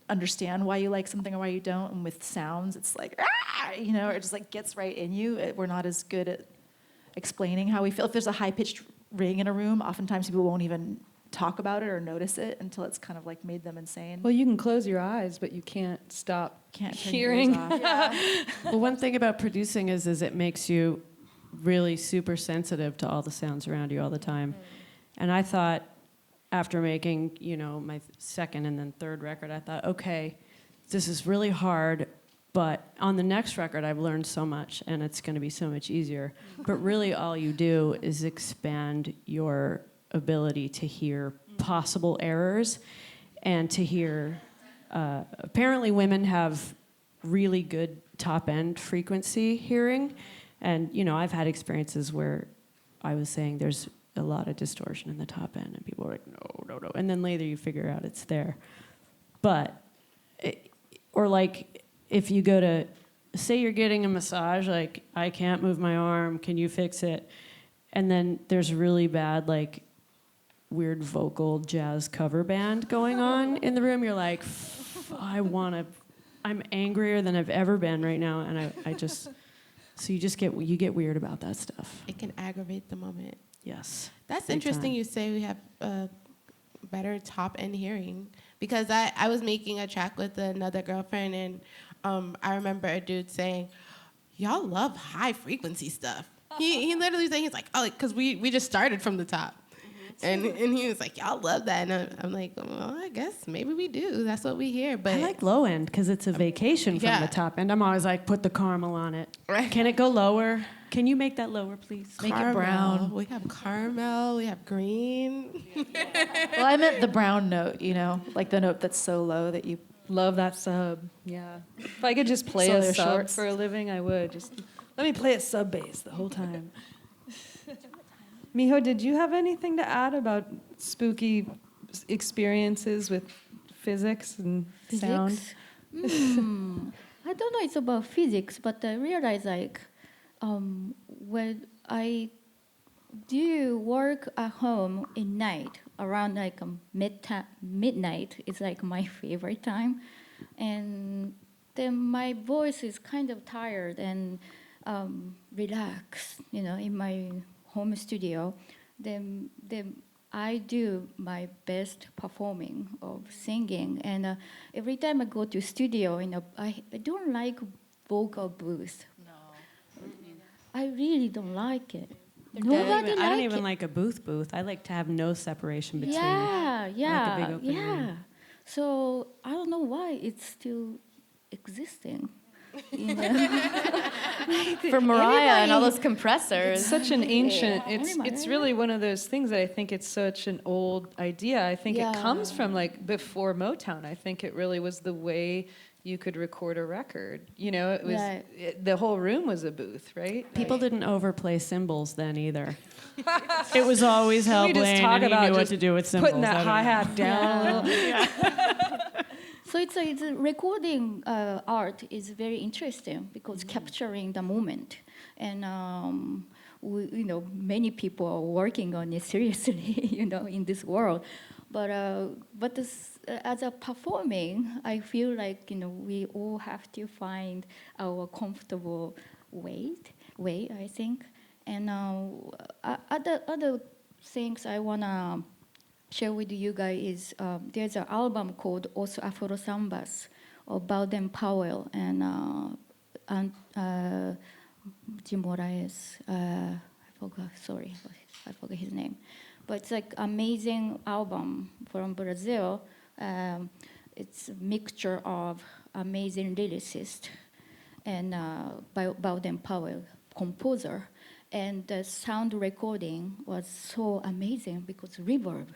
understand why you like something or why you don't, and with sounds it's like, you know, it just like gets right in you. We're not as good at explaining how we feel. If there's a high-pitched ring in a room, oftentimes people won't even talk about it or notice it until it's kind of like made them insane. Well, you can close your eyes, but you can't stop Can't turn hearing. your ears off. Well, one thing about producing is it makes you really super sensitive to all the sounds around you all the time. And I thought, after making, you know, my second and then third record, I thought, okay, this is really hard, but on the next record, I've learned so much, and it's going to be so much easier. But really, all you do is expand your ability to hear possible errors and to hear. Apparently, women have really good top-end frequency hearing, and you know, I've had experiences where I was saying there's a lot of distortion in the top end, and people were like, no, and then later you figure out it's there. But, or like, if you go to, say you're getting a massage, like, I can't move my arm, can you fix it? And then there's really bad, like, weird vocal jazz cover band going on in the room, you're like, I'm angrier than I've ever been right now, and I just So you get weird about that stuff. It can aggravate the moment. Yes. That's Big interesting time. you say we have better top end hearing, because I was making a track with another girlfriend, and I remember a dude saying, y'all love high frequency stuff. He literally saying, he's like, oh, because we just started from the top. And he was like, y'all love that. And I'm like, well, I guess maybe we do. That's what we hear. But I like low end because it's a vacation from yeah. the top end. I'm always like, put the caramel on it. Right. Can it go lower? Can you make that lower, please? Make it caramel. brown. We have caramel. We have green. Well, I meant the brown note, like the note that's so low that you. Love that sub. Yeah. If I could just play So a they're sub shorts. for a living, I would. Just let me play a sub bass the whole time. Miho, did you have anything to add about spooky experiences with physics and sound? Physics? I don't know it's about physics, but I realize when I do work at home in night, around midnight is my favorite time. And then my voice is kind of tired and relaxed, in my home studio. Then I do my best performing of singing. And every time I go to studio, I don't like vocal booth. No. I really don't like it. Nobody I don't like even it. like a booth. I like to have no separation between. Yeah, I like a big open yeah. room. So I don't know why it's still existing. For Mariah and all Everybody- those compressors. It's such an ancient. Yeah. It's really one of those things that I think it's such an old idea. I think it comes Yeah. from before Motown. I think it really was the way you could record a record. It was Right. the whole room was a booth, right? People didn't overplay cymbals then either. It was always Can we Hellblade, just talk and he about knew what just to do with cymbals. putting that hi hat down. So it's a recording art is very interesting because capturing the moment, and many people are working on it seriously, in this world. But as a performing, I feel like we all have to find our comfortable way. I think, and other things I wanna share with you guys is there's an album called also Afro Sambas of Bowden Powell and Jim Moraes. I forgot his name. But it's amazing album from Brazil. It's a mixture of amazing lyricist and Bowden Powell, composer. And the sound recording was so amazing because reverb.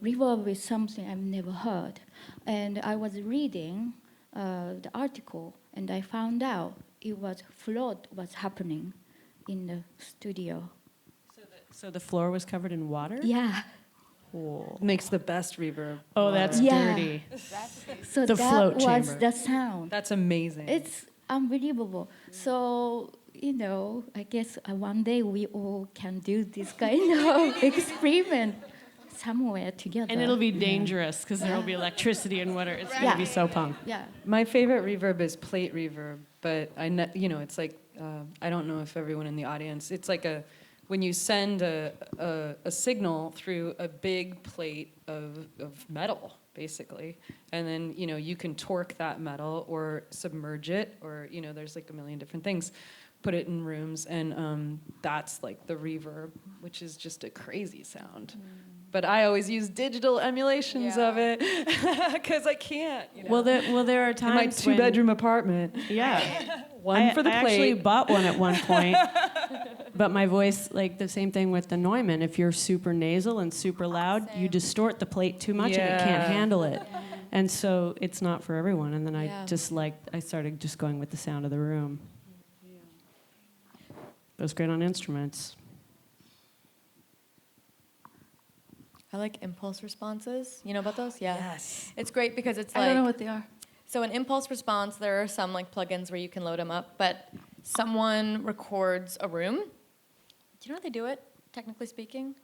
Reverb is something I've never heard. And I was reading the article and I found out it was flood was happening in the studio. So the floor was covered in water? Yeah. Cool. Makes the best reverb. Oh, that's Yeah. dirty. So The that float was chamber. the sound. That's amazing. It's unbelievable. So, I guess one day we all can do this kind of experiment somewhere together. And it'll be dangerous because there will be electricity and water. It's going to be so punk. Yeah. My favorite reverb is plate reverb, but it's I don't know if everyone in the audience, it's when you send a signal through a big plate of metal, basically, and then you can torque that metal or submerge it, or there's a million different things. Put it in rooms, and that's the reverb, which is just a crazy sound. But I always use digital emulations of it because I can't. Well, there are in times my when- two-bedroom apartment, Yeah. one for the I plate. actually bought one at one point. But my voice, the same thing with the Neumann. If you're super nasal and super loud, you distort the plate too much and it can't Yeah. handle it. And so it's not for everyone. And then Yeah. I started just going with the sound of the room. It was great on instruments. I like impulse responses. You know about those? Yeah. Yes. It's great because it's I don't know what they are. So an impulse response, there are some plugins where you can load them up, but someone records a room. Do you know how they do it, technically speaking?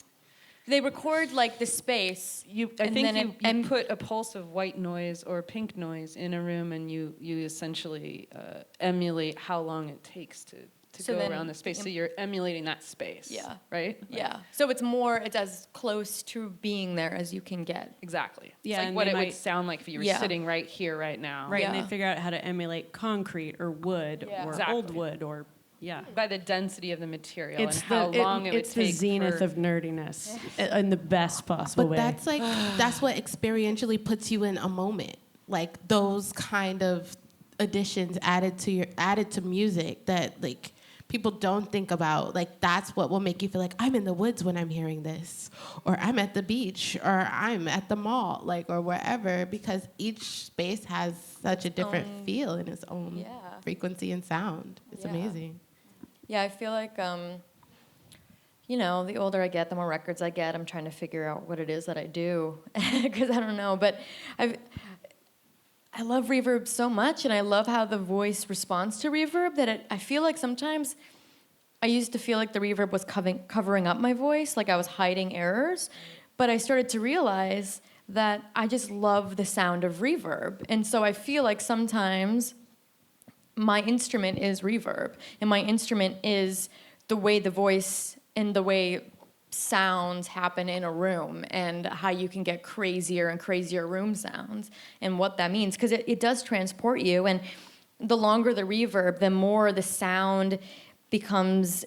They record the space. I and think then you put a pulse of white noise or pink noise in a room, and you essentially emulate how long it takes to to So go then around the space. the So you're emulating that space. Yeah. Right? Like, Yeah. So it's as close to being there as you can get. Exactly. Yeah, It's like and what they it would might- sound like if you were Yeah. sitting right here, right now. Right, and Yeah. they figure out how to emulate concrete or wood Yeah. or Exactly. old wood or, yeah. By the density of the material It's and how long it would it's take the zenith for, of nerdiness in the best possible But way. that's like that's what experientially puts you in a moment. Like those kind of additions added to music that like people don't think about. Like that's what will make you feel like I'm in the woods when I'm hearing this, or I'm at the beach, or I'm at the mall, like or wherever, because each space has such a different feel in its own Yeah. frequency and sound. It's Yeah. amazing. Yeah, I feel like, you know, the older I get, the more records I get. I'm trying to figure out what it is that I do because I don't know. But I love reverb so much, and I love how the voice responds to reverb that I feel like sometimes I used to feel like the reverb was covering up my voice, like I was hiding errors. But I started to realize that I just love the sound of reverb. And so I feel like sometimes my instrument is reverb, and my instrument is the way the voice and the way sounds happen in a room, and how you can get crazier and crazier room sounds, and what that means, because it does transport you. And the longer the reverb, the more the sound becomes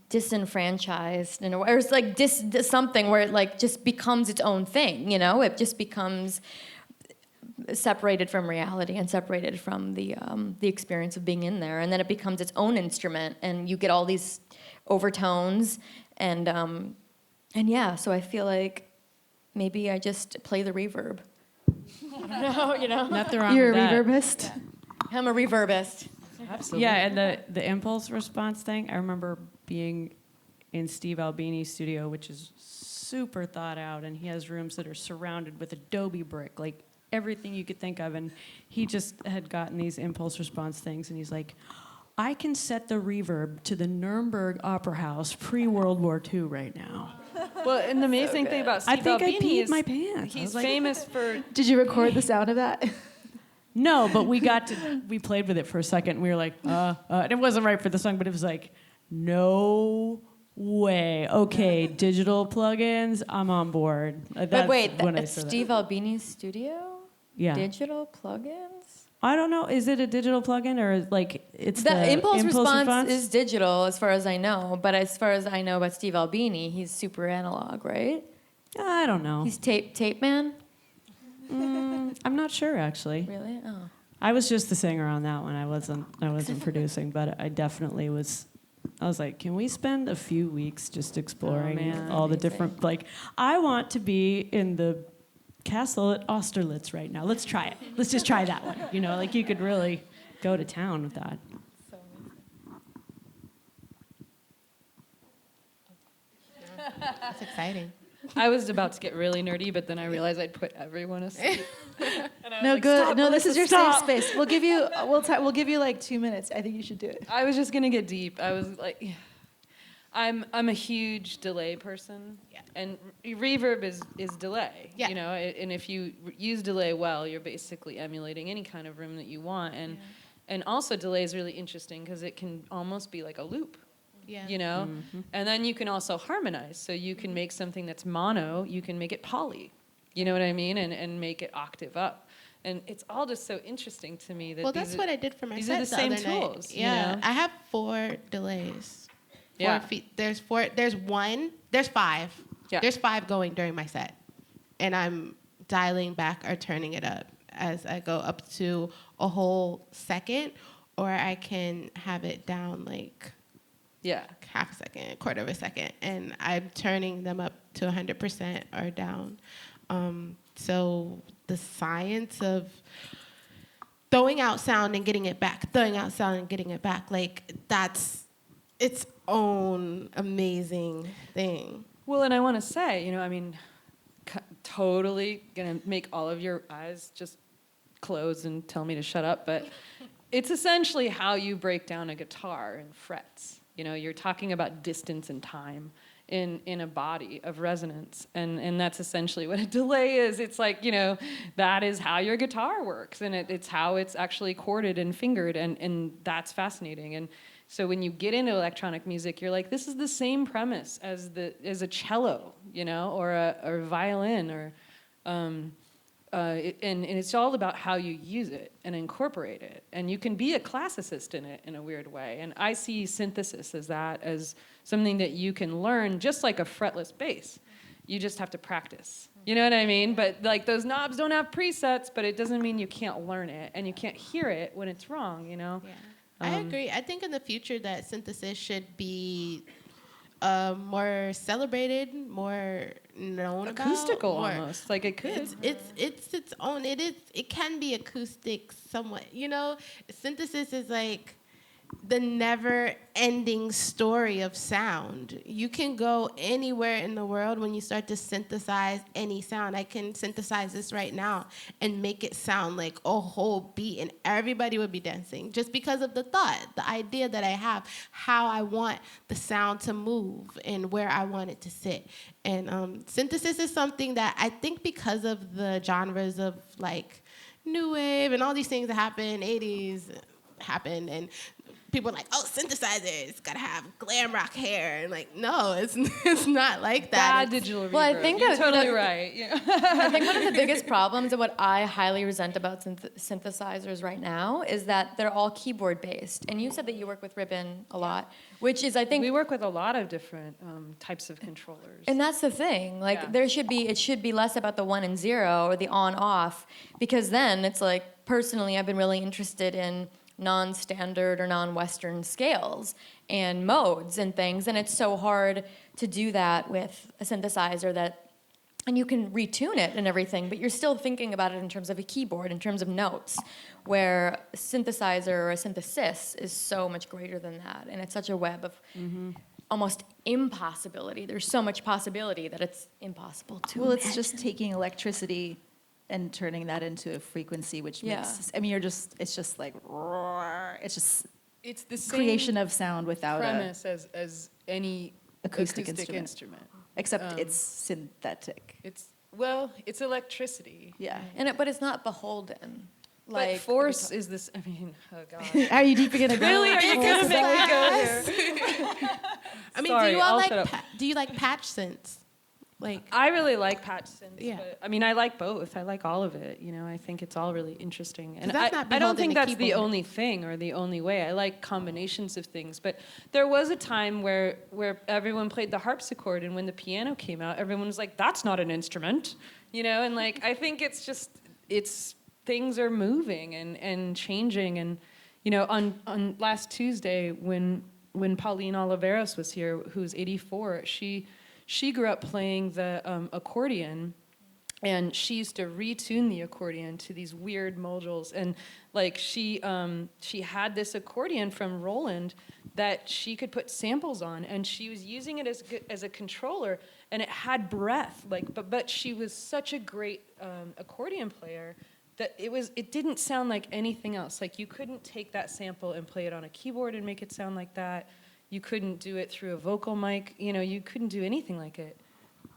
disenfranchised in a way, or it's like something where it like just becomes its own thing, you know? It just becomes separated from reality and separated from the experience of being in there, and then it becomes its own instrument, and you get all these overtones, and yeah. So I feel like maybe I just play the reverb. I don't know, you know. Nothing wrong You're a with that. reverbist? I'm a reverbist. Absolutely. Yeah, and the impulse response thing, I remember being in Steve Albini's studio, which is super thought out, and he has rooms that are surrounded with adobe brick, like everything you could think of, and he just had gotten these impulse response things, and he's like, I can set the reverb to the Nuremberg Opera House pre-World War II right now. Well, and the amazing thing about I Steve think I Albini peed is my pants. I he's was like- famous for Did you record the sound of that? No, but we played with it for a second, and we were like, and it wasn't right for the song, but it was like, no way. Okay, digital plugins, I'm on board. But wait, when I that's said that. Steve Albini's studio? Yeah. Digital plugins? I don't know. Is it a digital plugin or like it's The impulse response is digital, as far as I know. But as far as I know about Steve Albini, he's super analog, right? I don't know. He's tape man. I'm not sure actually. Really? Oh. I was just the singer on that one. I wasn't producing, but I definitely was. I was like, can we spend a few weeks just exploring man. all the Amazing. different, like, I want to be in the castle at Austerlitz right now. Let's try it. Let's just try that one. You know, like you could really go to town with that. That's exciting. I was about to get really nerdy, but then I realized I'd put everyone asleep. And I was No, like, good. "Stop, No, this Melissa, is your stop." safe space. We'll give you like 2 minutes. I think you should do it. I was just gonna get deep. I was like, I'm a huge delay person, Yeah. and reverb is delay. Yeah. You know, and if you use delay well, you're basically emulating any kind of room that you want, and also delay is really interesting because it can almost be like a loop. Yeah. You know, and then you can also harmonize. So you can make something that's mono, you can make it poly. You know what I mean, and make it octave up. And it's all just so interesting to me that Well, that's what I did for my these set are the same other night. tools, you Yeah, know? I have 4 delays. Yeah. 4 feet. There's 4. There's 1. There's 5. Yeah. There's 5 going during my set, and I'm dialing back or turning it up as I go up to a whole second, or I can have it down like Yeah. half a second, quarter of a second, and I'm turning them up to 100% or down. So the science of throwing out sound and getting it back, throwing out sound and getting it back, like that's its own amazing thing. Well, and I want to say, you know, I mean, totally gonna make all of your eyes just close and tell me to shut up, but it's essentially how you break down a guitar in frets. You know, you're talking about distance and time in a body of resonance, and that's essentially what a delay is. It's like, you know, that is how your guitar works, and it's how it's actually chorded and fingered, and that's fascinating. And So when you get into electronic music, you're like, this is the same premise as a cello, you know, or a violin, or and it's all about how you use it and incorporate it. And you can be a classicist in it in a weird way. And I see synthesis as something that you can learn just like a fretless bass. You just have to practice. You know what I mean? But like those knobs don't have presets, but it doesn't mean you can't learn it and you can't hear it when it's wrong, you know? Yeah. I agree. I think in the future that synthesis should be more celebrated, more known Acoustical about. almost, like it could. It's its own. It can be acoustic somewhat. You know, synthesis is like the never-ending story of sound. You can go anywhere in the world when you start to synthesize any sound. I can synthesize this right now and make it sound like a whole beat, and everybody would be dancing just because of the thought, the idea that I have, how I want the sound to move and where I want it to sit. And synthesis is something that I think because of the genres of like new wave and all these things that happened, 80s happened, and people are like, oh, synthesizers, gotta have glam rock hair. And like, no, it's not like that. Bad digital reverb. Well, I think You're that- totally that- right. Yeah. I think one of the biggest problems and what I highly resent about synthesizers right now is that they're all keyboard based. And you said that you work with ribbon a lot, which is, I think, We work with a lot of different types of controllers. and that's the thing. Like Yeah. it should be less about the 1 and 0 or the on off, because then it's like, personally, I've been really interested in non-standard or non-Western scales and modes and things, and it's so hard to do that with a synthesizer and you can retune it and everything, but you're still thinking about it in terms of a keyboard, in terms of notes, where a synthesizer or a synthesis is so much greater than that, and it's such a web of almost impossibility. There's so much possibility that it's impossible to Well, it's imagine. just taking electricity and turning that into a frequency, which Yeah. makes, I mean, it's just like, roar. It's just it's the same creation of sound without a, premise as any acoustic acoustic instrument. instrument. except it's synthetic. It's electricity. Yeah. But it's not beholden. But force is this, I mean, oh God. Are you deep gonna go? Really? Are you gonna make me go here? I mean, Sorry, do you all I'll like shut up. do you like patch synths? Like, I really like patch synths. Yeah. But, I mean, I like both. I like all of it. You know, I think it's all really interesting. And that's not I don't beholden think to that's the keyboard. only thing or the only way. I like combinations of things. But there was a time where everyone played the harpsichord, and when the piano came out, everyone was like, "That's not an instrument," you know. And like, I think it's things are moving and changing. And you know, on last Tuesday when Pauline Oliveros was here, who's 84, she grew up playing the accordion, and she used to retune the accordion to these weird modules. And like she had this accordion from Roland that she could put samples on, and she was using it as a controller, and it had breath. Like, but she was such a great accordion player that it didn't sound like anything else. Like, you couldn't take that sample and play it on a keyboard and make it sound like that. You couldn't do it through a vocal mic. You know, you couldn't do anything like it.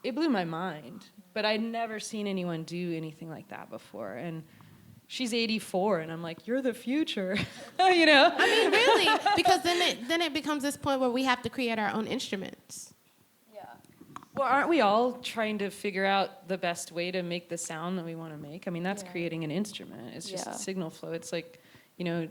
It blew my mind. But I'd never seen anyone do anything like that before. And she's 84, and I'm like, you're the future, you know? I mean, really, because then it becomes this point where we have to create our own instruments. Well, aren't we all trying to figure out the best way to make the sound that we want to make? I mean, that's creating an instrument. It's just Yeah. signal flow. It's like, you know,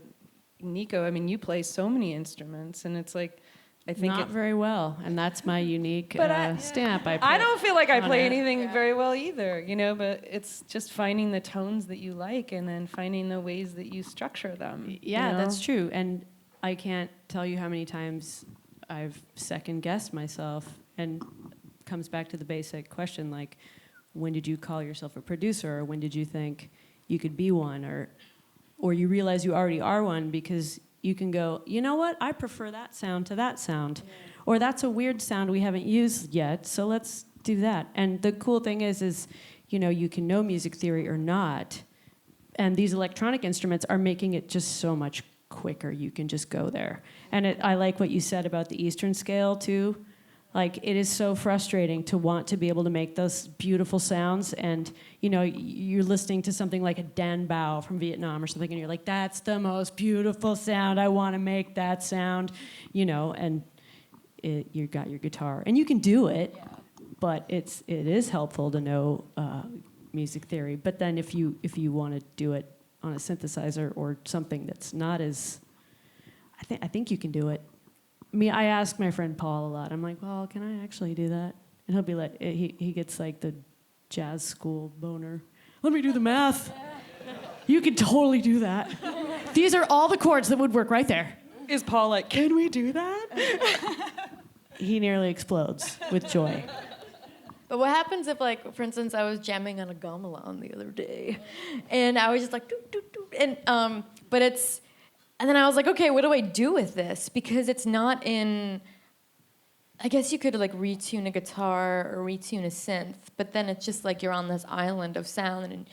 Nico, I mean, you play so many instruments, and it's like, I think Not very well, and that's my unique But I- stamp. I I don't feel like I on play it. anything very well either, you know, but it's just finding the tones that you like and then finding the ways that you structure them. you Yeah, know? that's true. And I can't tell you how many times I've second guessed myself, and comes back to the basic question, like, when did you call yourself a producer, or when did you think you could be one, or you realize you already are one because you can go, you know what, I prefer that sound to that sound, or that's a weird sound we haven't used yet, so let's do that. And the cool thing is, you know, you can know music theory or not, and these electronic instruments are making it just so much quicker. You can just go there. And I like what you said about the Eastern scale too. Like, it is so frustrating to want to be able to make those beautiful sounds, and you're listening to something like a Dan Bao from Vietnam or something, and you're like, that's the most beautiful sound. I want to make that sound, and you got your guitar, and you can do it, but it is helpful to know music theory. But then if you want to do it on a synthesizer or something that's not as, I think you can do it. I ask my friend Paul a lot. I'm like, well, can I actually do that? And he'll be like, he gets like the jazz school boner. Let me do the math. You could totally do that. These are all the chords that would work right there. Is Paul like, can we do that? He nearly explodes with joy. But what happens if, like, for instance, I was jamming on a gamelan the other day, and I was just like, doot, doot, doot, and but it's. And then I was like, okay, what do I do with this? Because it's not in, I guess you could like retune a guitar or retune a synth, but then it's just like you're on this island of sound. And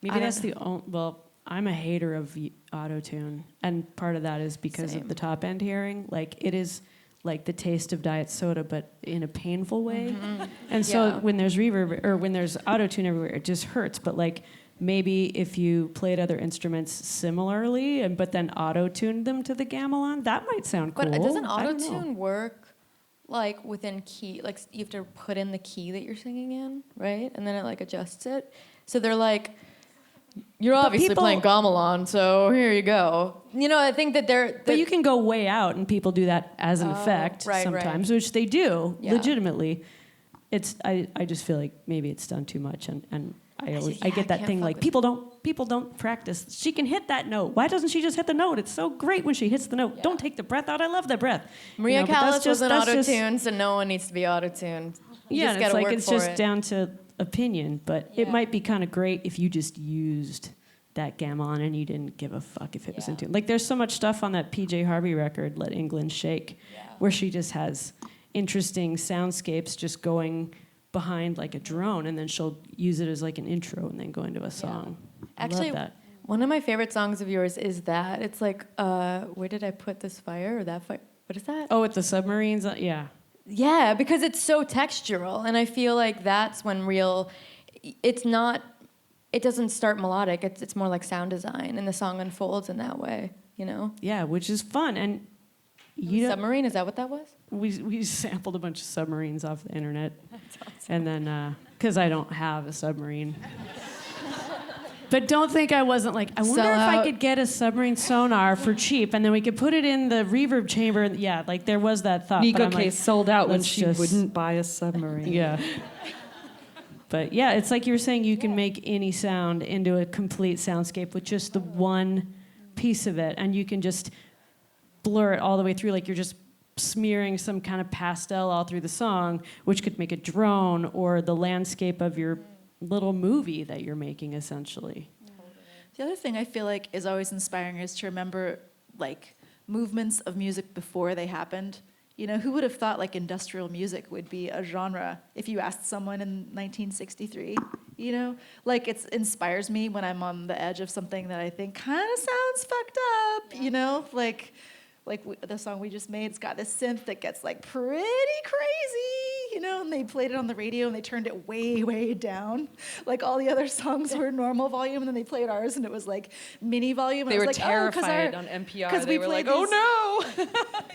Maybe that's the only, well, I'm a hater of auto-tune. And part of that is because of the top end hearing. Like, it is like the taste of diet soda, but in a painful way. Mm-hmm. And so when there's reverb or when there's auto-tune everywhere, it just hurts. But like, maybe if you played other instruments similarly, but then auto-tuned them to the gamelan, that might sound cool. But doesn't auto-tune work like within key? Like, you have to put in the key that you're singing in, right? And then it like adjusts it. So they're like, you're obviously playing gamelan, so here you go. I think that they're... But you can go way out, and people do that as an effect sometimes, which they do, legitimately. I just feel like maybe it's done too much, and I get that thing like people don't practice. She can hit that note. Why doesn't she just hit the note? It's so great when she hits the note. Don't take the breath out. I love the breath. Maria Callas wasn't auto-tuned, so no one needs to be auto-tuned. Yeah, it's like it's just down to opinion, but it might be kind of great if you just used that gamelan and you didn't give a fuck if it was in tune. Like, there's so much stuff on that PJ Harvey record, Let England Shake, where she just has interesting soundscapes just going behind like a drone, and then she'll use it as like an intro and then go into a song. Actually, I love that. One of my favorite songs of yours is that. It's like, where did I put this fire or that fire? What is that? Oh, with the submarines? Yeah. Yeah, because it's so textural, and I feel like that's when it doesn't start melodic, it's more like sound design, and the song unfolds in that way, Yeah, which is fun. And Submarine, is that what that was? We sampled a bunch of submarines off the internet. That's awesome. And then, because I don't have a submarine. But don't think I wasn't like, I wonder if I could get a submarine sonar for cheap, and then we could put it in the reverb chamber. Yeah, like there was that thought. Neko Case sold out when she just wouldn't buy a submarine. Yeah. But yeah, it's like you were saying, you can make any sound into a complete soundscape with just the one piece of it, and you can just blur it all the way through, like you're just smearing some kind of pastel all through the song, which could make a drone or the landscape of your little movie that you're making, essentially. The other thing I feel like is always inspiring is to remember like movements of music before they happened. Who would have thought like industrial music would be a genre if you asked someone in 1963? Like it inspires me when I'm on the edge of something that I think kind of sounds fucked up. Like the song we just made, it's got this synth that gets like pretty crazy, and they played it on the radio and they turned it way, way down. Like all the other songs were normal volume, and then they played ours and it was like mini volume. And They I were was like, terrified on NPR. They were like, these, oh no!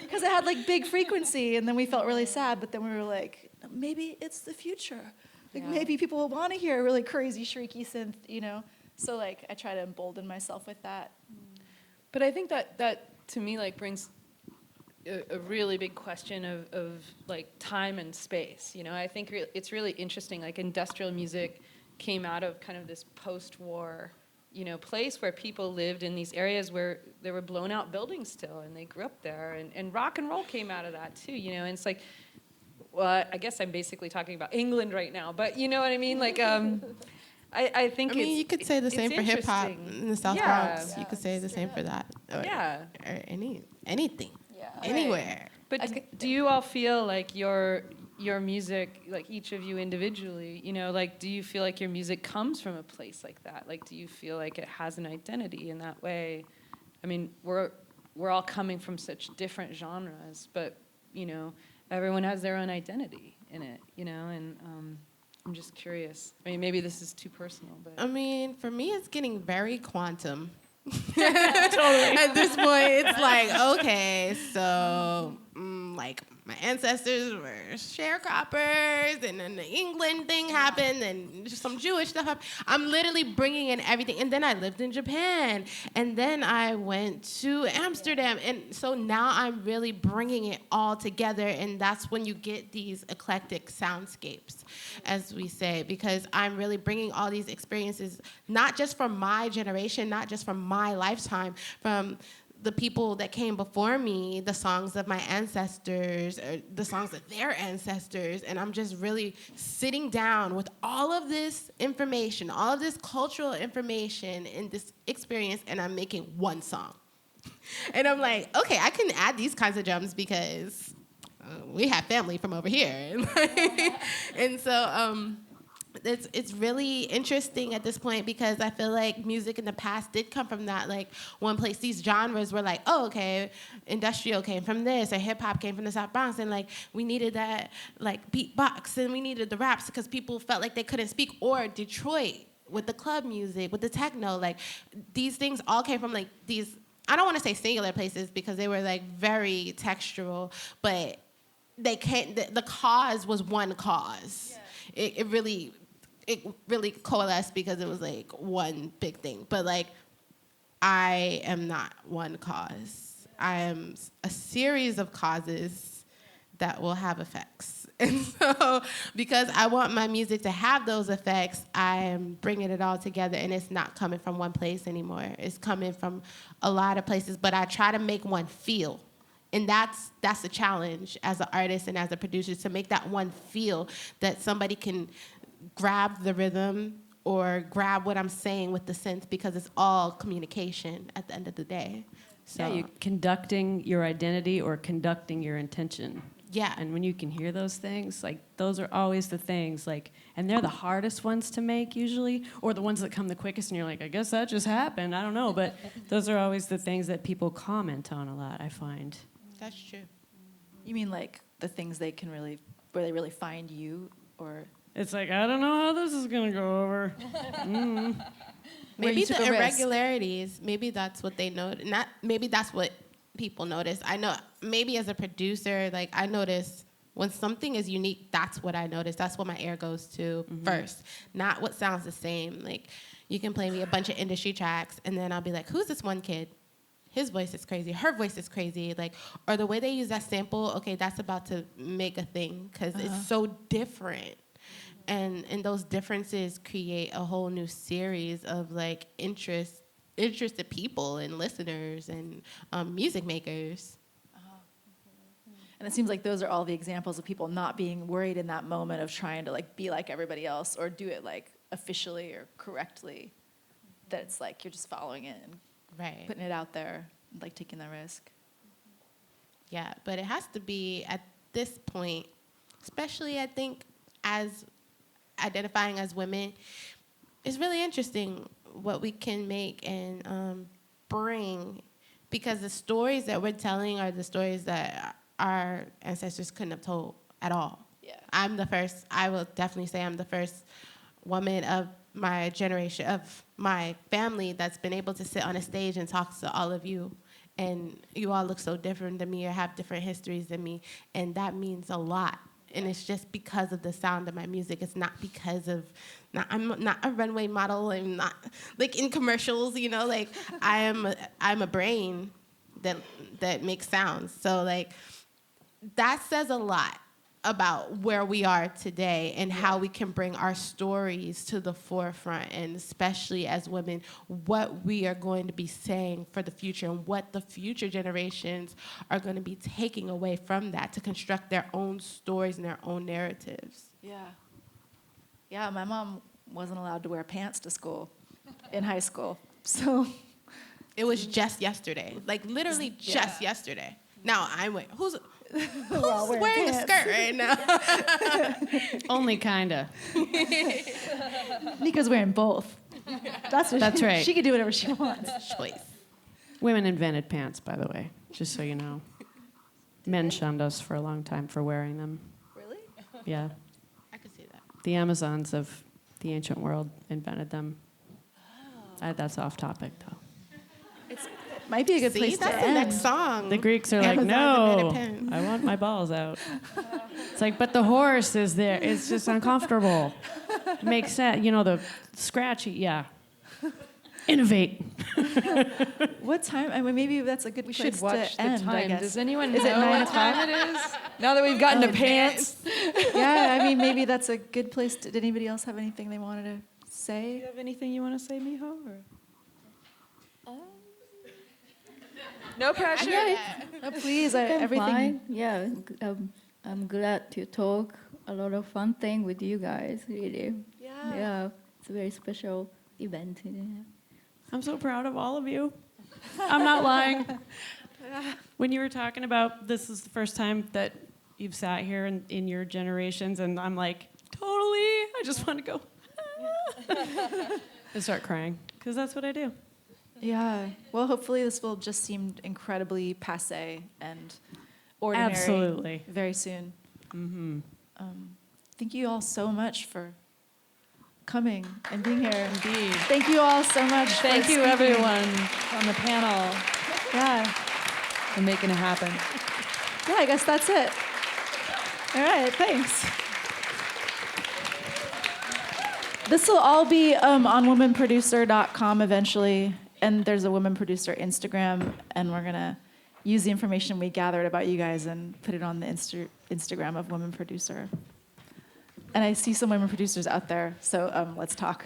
Because it had like big frequency, and then we felt really sad, but then we were like, maybe it's the future. Like maybe people will want to hear a really crazy, shrieky synth, So like I try to embolden myself with that. But I think that to me like brings a really big question of like time and space. I think it's really interesting. Like industrial music came out of kind of this post-war, place where people lived in these areas where there were blown out buildings still, and they grew up there. And rock and roll came out of that too. And it's like, well, I guess I'm basically talking about England right now, but you know what I mean? Like, I think you could say the same for hip hop in the South Bronx. You could say the same for that. Or anything. Anywhere. But do you all feel like your music, like each of you individually, like do you feel like your music comes from a place like that? Like do you feel like it has an identity in that way? I mean, we're all coming from such different genres, but everyone has their own identity in it, and I'm just curious. I mean, maybe this is too personal, but I mean, for me, it's getting very quantum. Totally. At this point, it's like, okay, so like my ancestors were sharecroppers, and then the England thing happened, and just some Jewish stuff happened. I'm literally bringing in everything, and then I lived in Japan, and then I went to Amsterdam, and so now I'm really bringing it all together, and that's when you get these eclectic soundscapes, as we say, because I'm really bringing all these experiences, not just from my generation, not just from my lifetime, from the people that came before me, the songs of my ancestors, or the songs of their ancestors, and I'm just really sitting down with all of this information, all of this cultural information in this experience, and I'm making one song. And I'm like, okay, I can add these kinds of drums because we have family from over here. And so it's really interesting at this point because I feel like music in the past did come from that like one place. These genres were like, oh, okay, industrial came from this, or hip hop came from the South Bronx, and like we needed that like beatbox, and we needed the raps because people felt like they couldn't speak, or Detroit with the club music, with the techno, like these things all came from like these, I don't want to say singular places because they were like very textural, but they can't, the cause was one cause. Yeah. It really coalesced because it was like one big thing. But like, I am not one cause. I am a series of causes that will have effects. And so because I want my music to have those effects, I am bringing it all together, and it's not coming from one place anymore. It's coming from a lot of places, but I try to make one feel. And that's the challenge as an artist and as a producer, to make that one feel that somebody can grab the rhythm or grab what I'm saying with the synth, because it's all communication at the end of the day. So Yeah, you're conducting your identity or conducting your intention. yeah. And when you can hear those things, like those are always the things, like, and they're the hardest ones to make usually, or the ones that come the quickest, and you're like, I guess that just happened, I don't know, but those are always the things that people comment on a lot, I find. That's true. You mean like the things they can really, where they really find you, or? It's like, I don't know how this is gonna go over. Maybe took the a risk. irregularities, maybe that's what they notice. Not maybe that's what people notice. I know maybe as a producer, like I notice when something is unique, that's what I notice. That's what my ear goes to first, not what sounds the same. Like you can play me a bunch of industry tracks, and then I'll be like, who's this one kid? His voice is crazy. Her voice is crazy. Like, or the way they use that sample, okay, that's about to make a thing because it's so different. And those differences create a whole new series of like interested people and listeners and music makers. And it seems like those are all the examples of people not being worried in that moment of trying to like be like everybody else or do it like officially or correctly. That it's like you're just following it and Right. putting it out there, like taking the risk. Yeah, but it has to be at this point, especially I think as identifying as women, it's really interesting what we can make and bring, because the stories that we're telling are the stories that our ancestors couldn't have told at all. Yeah. I will definitely say I'm the first woman of my generation, of my family, that's been able to sit on a stage and talk to all of you. And you all look so different than me or have different histories than me. And that means a lot. And it's just because of the sound of my music. It's not because of, I'm not a runway model. I'm not like in commercials, you know, like I'm a brain that makes sounds. So like that says a lot about where we are today and how we can bring our stories to the forefront, and especially as women, what we are going to be saying for the future and what the future generations are going to be taking away from that to construct their own stories and their own narratives. Yeah. Yeah, my mom wasn't allowed to wear pants to school in high school. So It was just yesterday, like literally just yesterday. Now I'm wait, who's wearing a skirt right now? Only kinda. Nika's wearing both. That's right. She can do whatever she wants. Choice. Women invented pants, by the way, just so you know. Men shunned us for a long time for wearing them. Really? Yeah. I could see that. The Amazons of the ancient world invented them. That's off topic, though. Might be a good See, place to that's the end. next song. The Greeks are like, Amazons invented no, pens." I want my balls out. It's like, but the horse is there. It's just uncomfortable. Makes sense. You know, the scratchy, yeah. Innovate. What time? I mean, maybe that's a good We place should watch to the end, I time. guess. Does anyone Is know it 9 what time it is? Now that we've gotten to pants. Yeah, I mean, maybe that's a good place to... Did anybody else have anything they wanted to Do say? you have anything you want to say, Miho? Or? No pressure. Please, I'm everything... fine. Yeah, I'm glad to talk a lot of fun thing with you guys. Really. Yeah, it's a very special event. Yeah. I'm so proud of all of you. I'm not lying. When you were talking about this is the first time that you've sat here in your generations, and I'm like, totally. I just want to go and start crying, because that's what I do. Yeah. Well, hopefully this will just seem incredibly passé and ordinary Absolutely. very soon. Mm-hmm. Thank you all so much for coming and being here. Indeed. Thank you all so much. for Thank you, speaking. everyone on the panel, Yeah. for making it happen. Yeah, I guess that's it. All right, thanks. This will all be on womanproducer.com eventually, and there's a Woman Producer Instagram, and we're gonna use the information we gathered about you guys and put it on the Instagram of Woman Producer. And I see some women producers out there, so let's talk.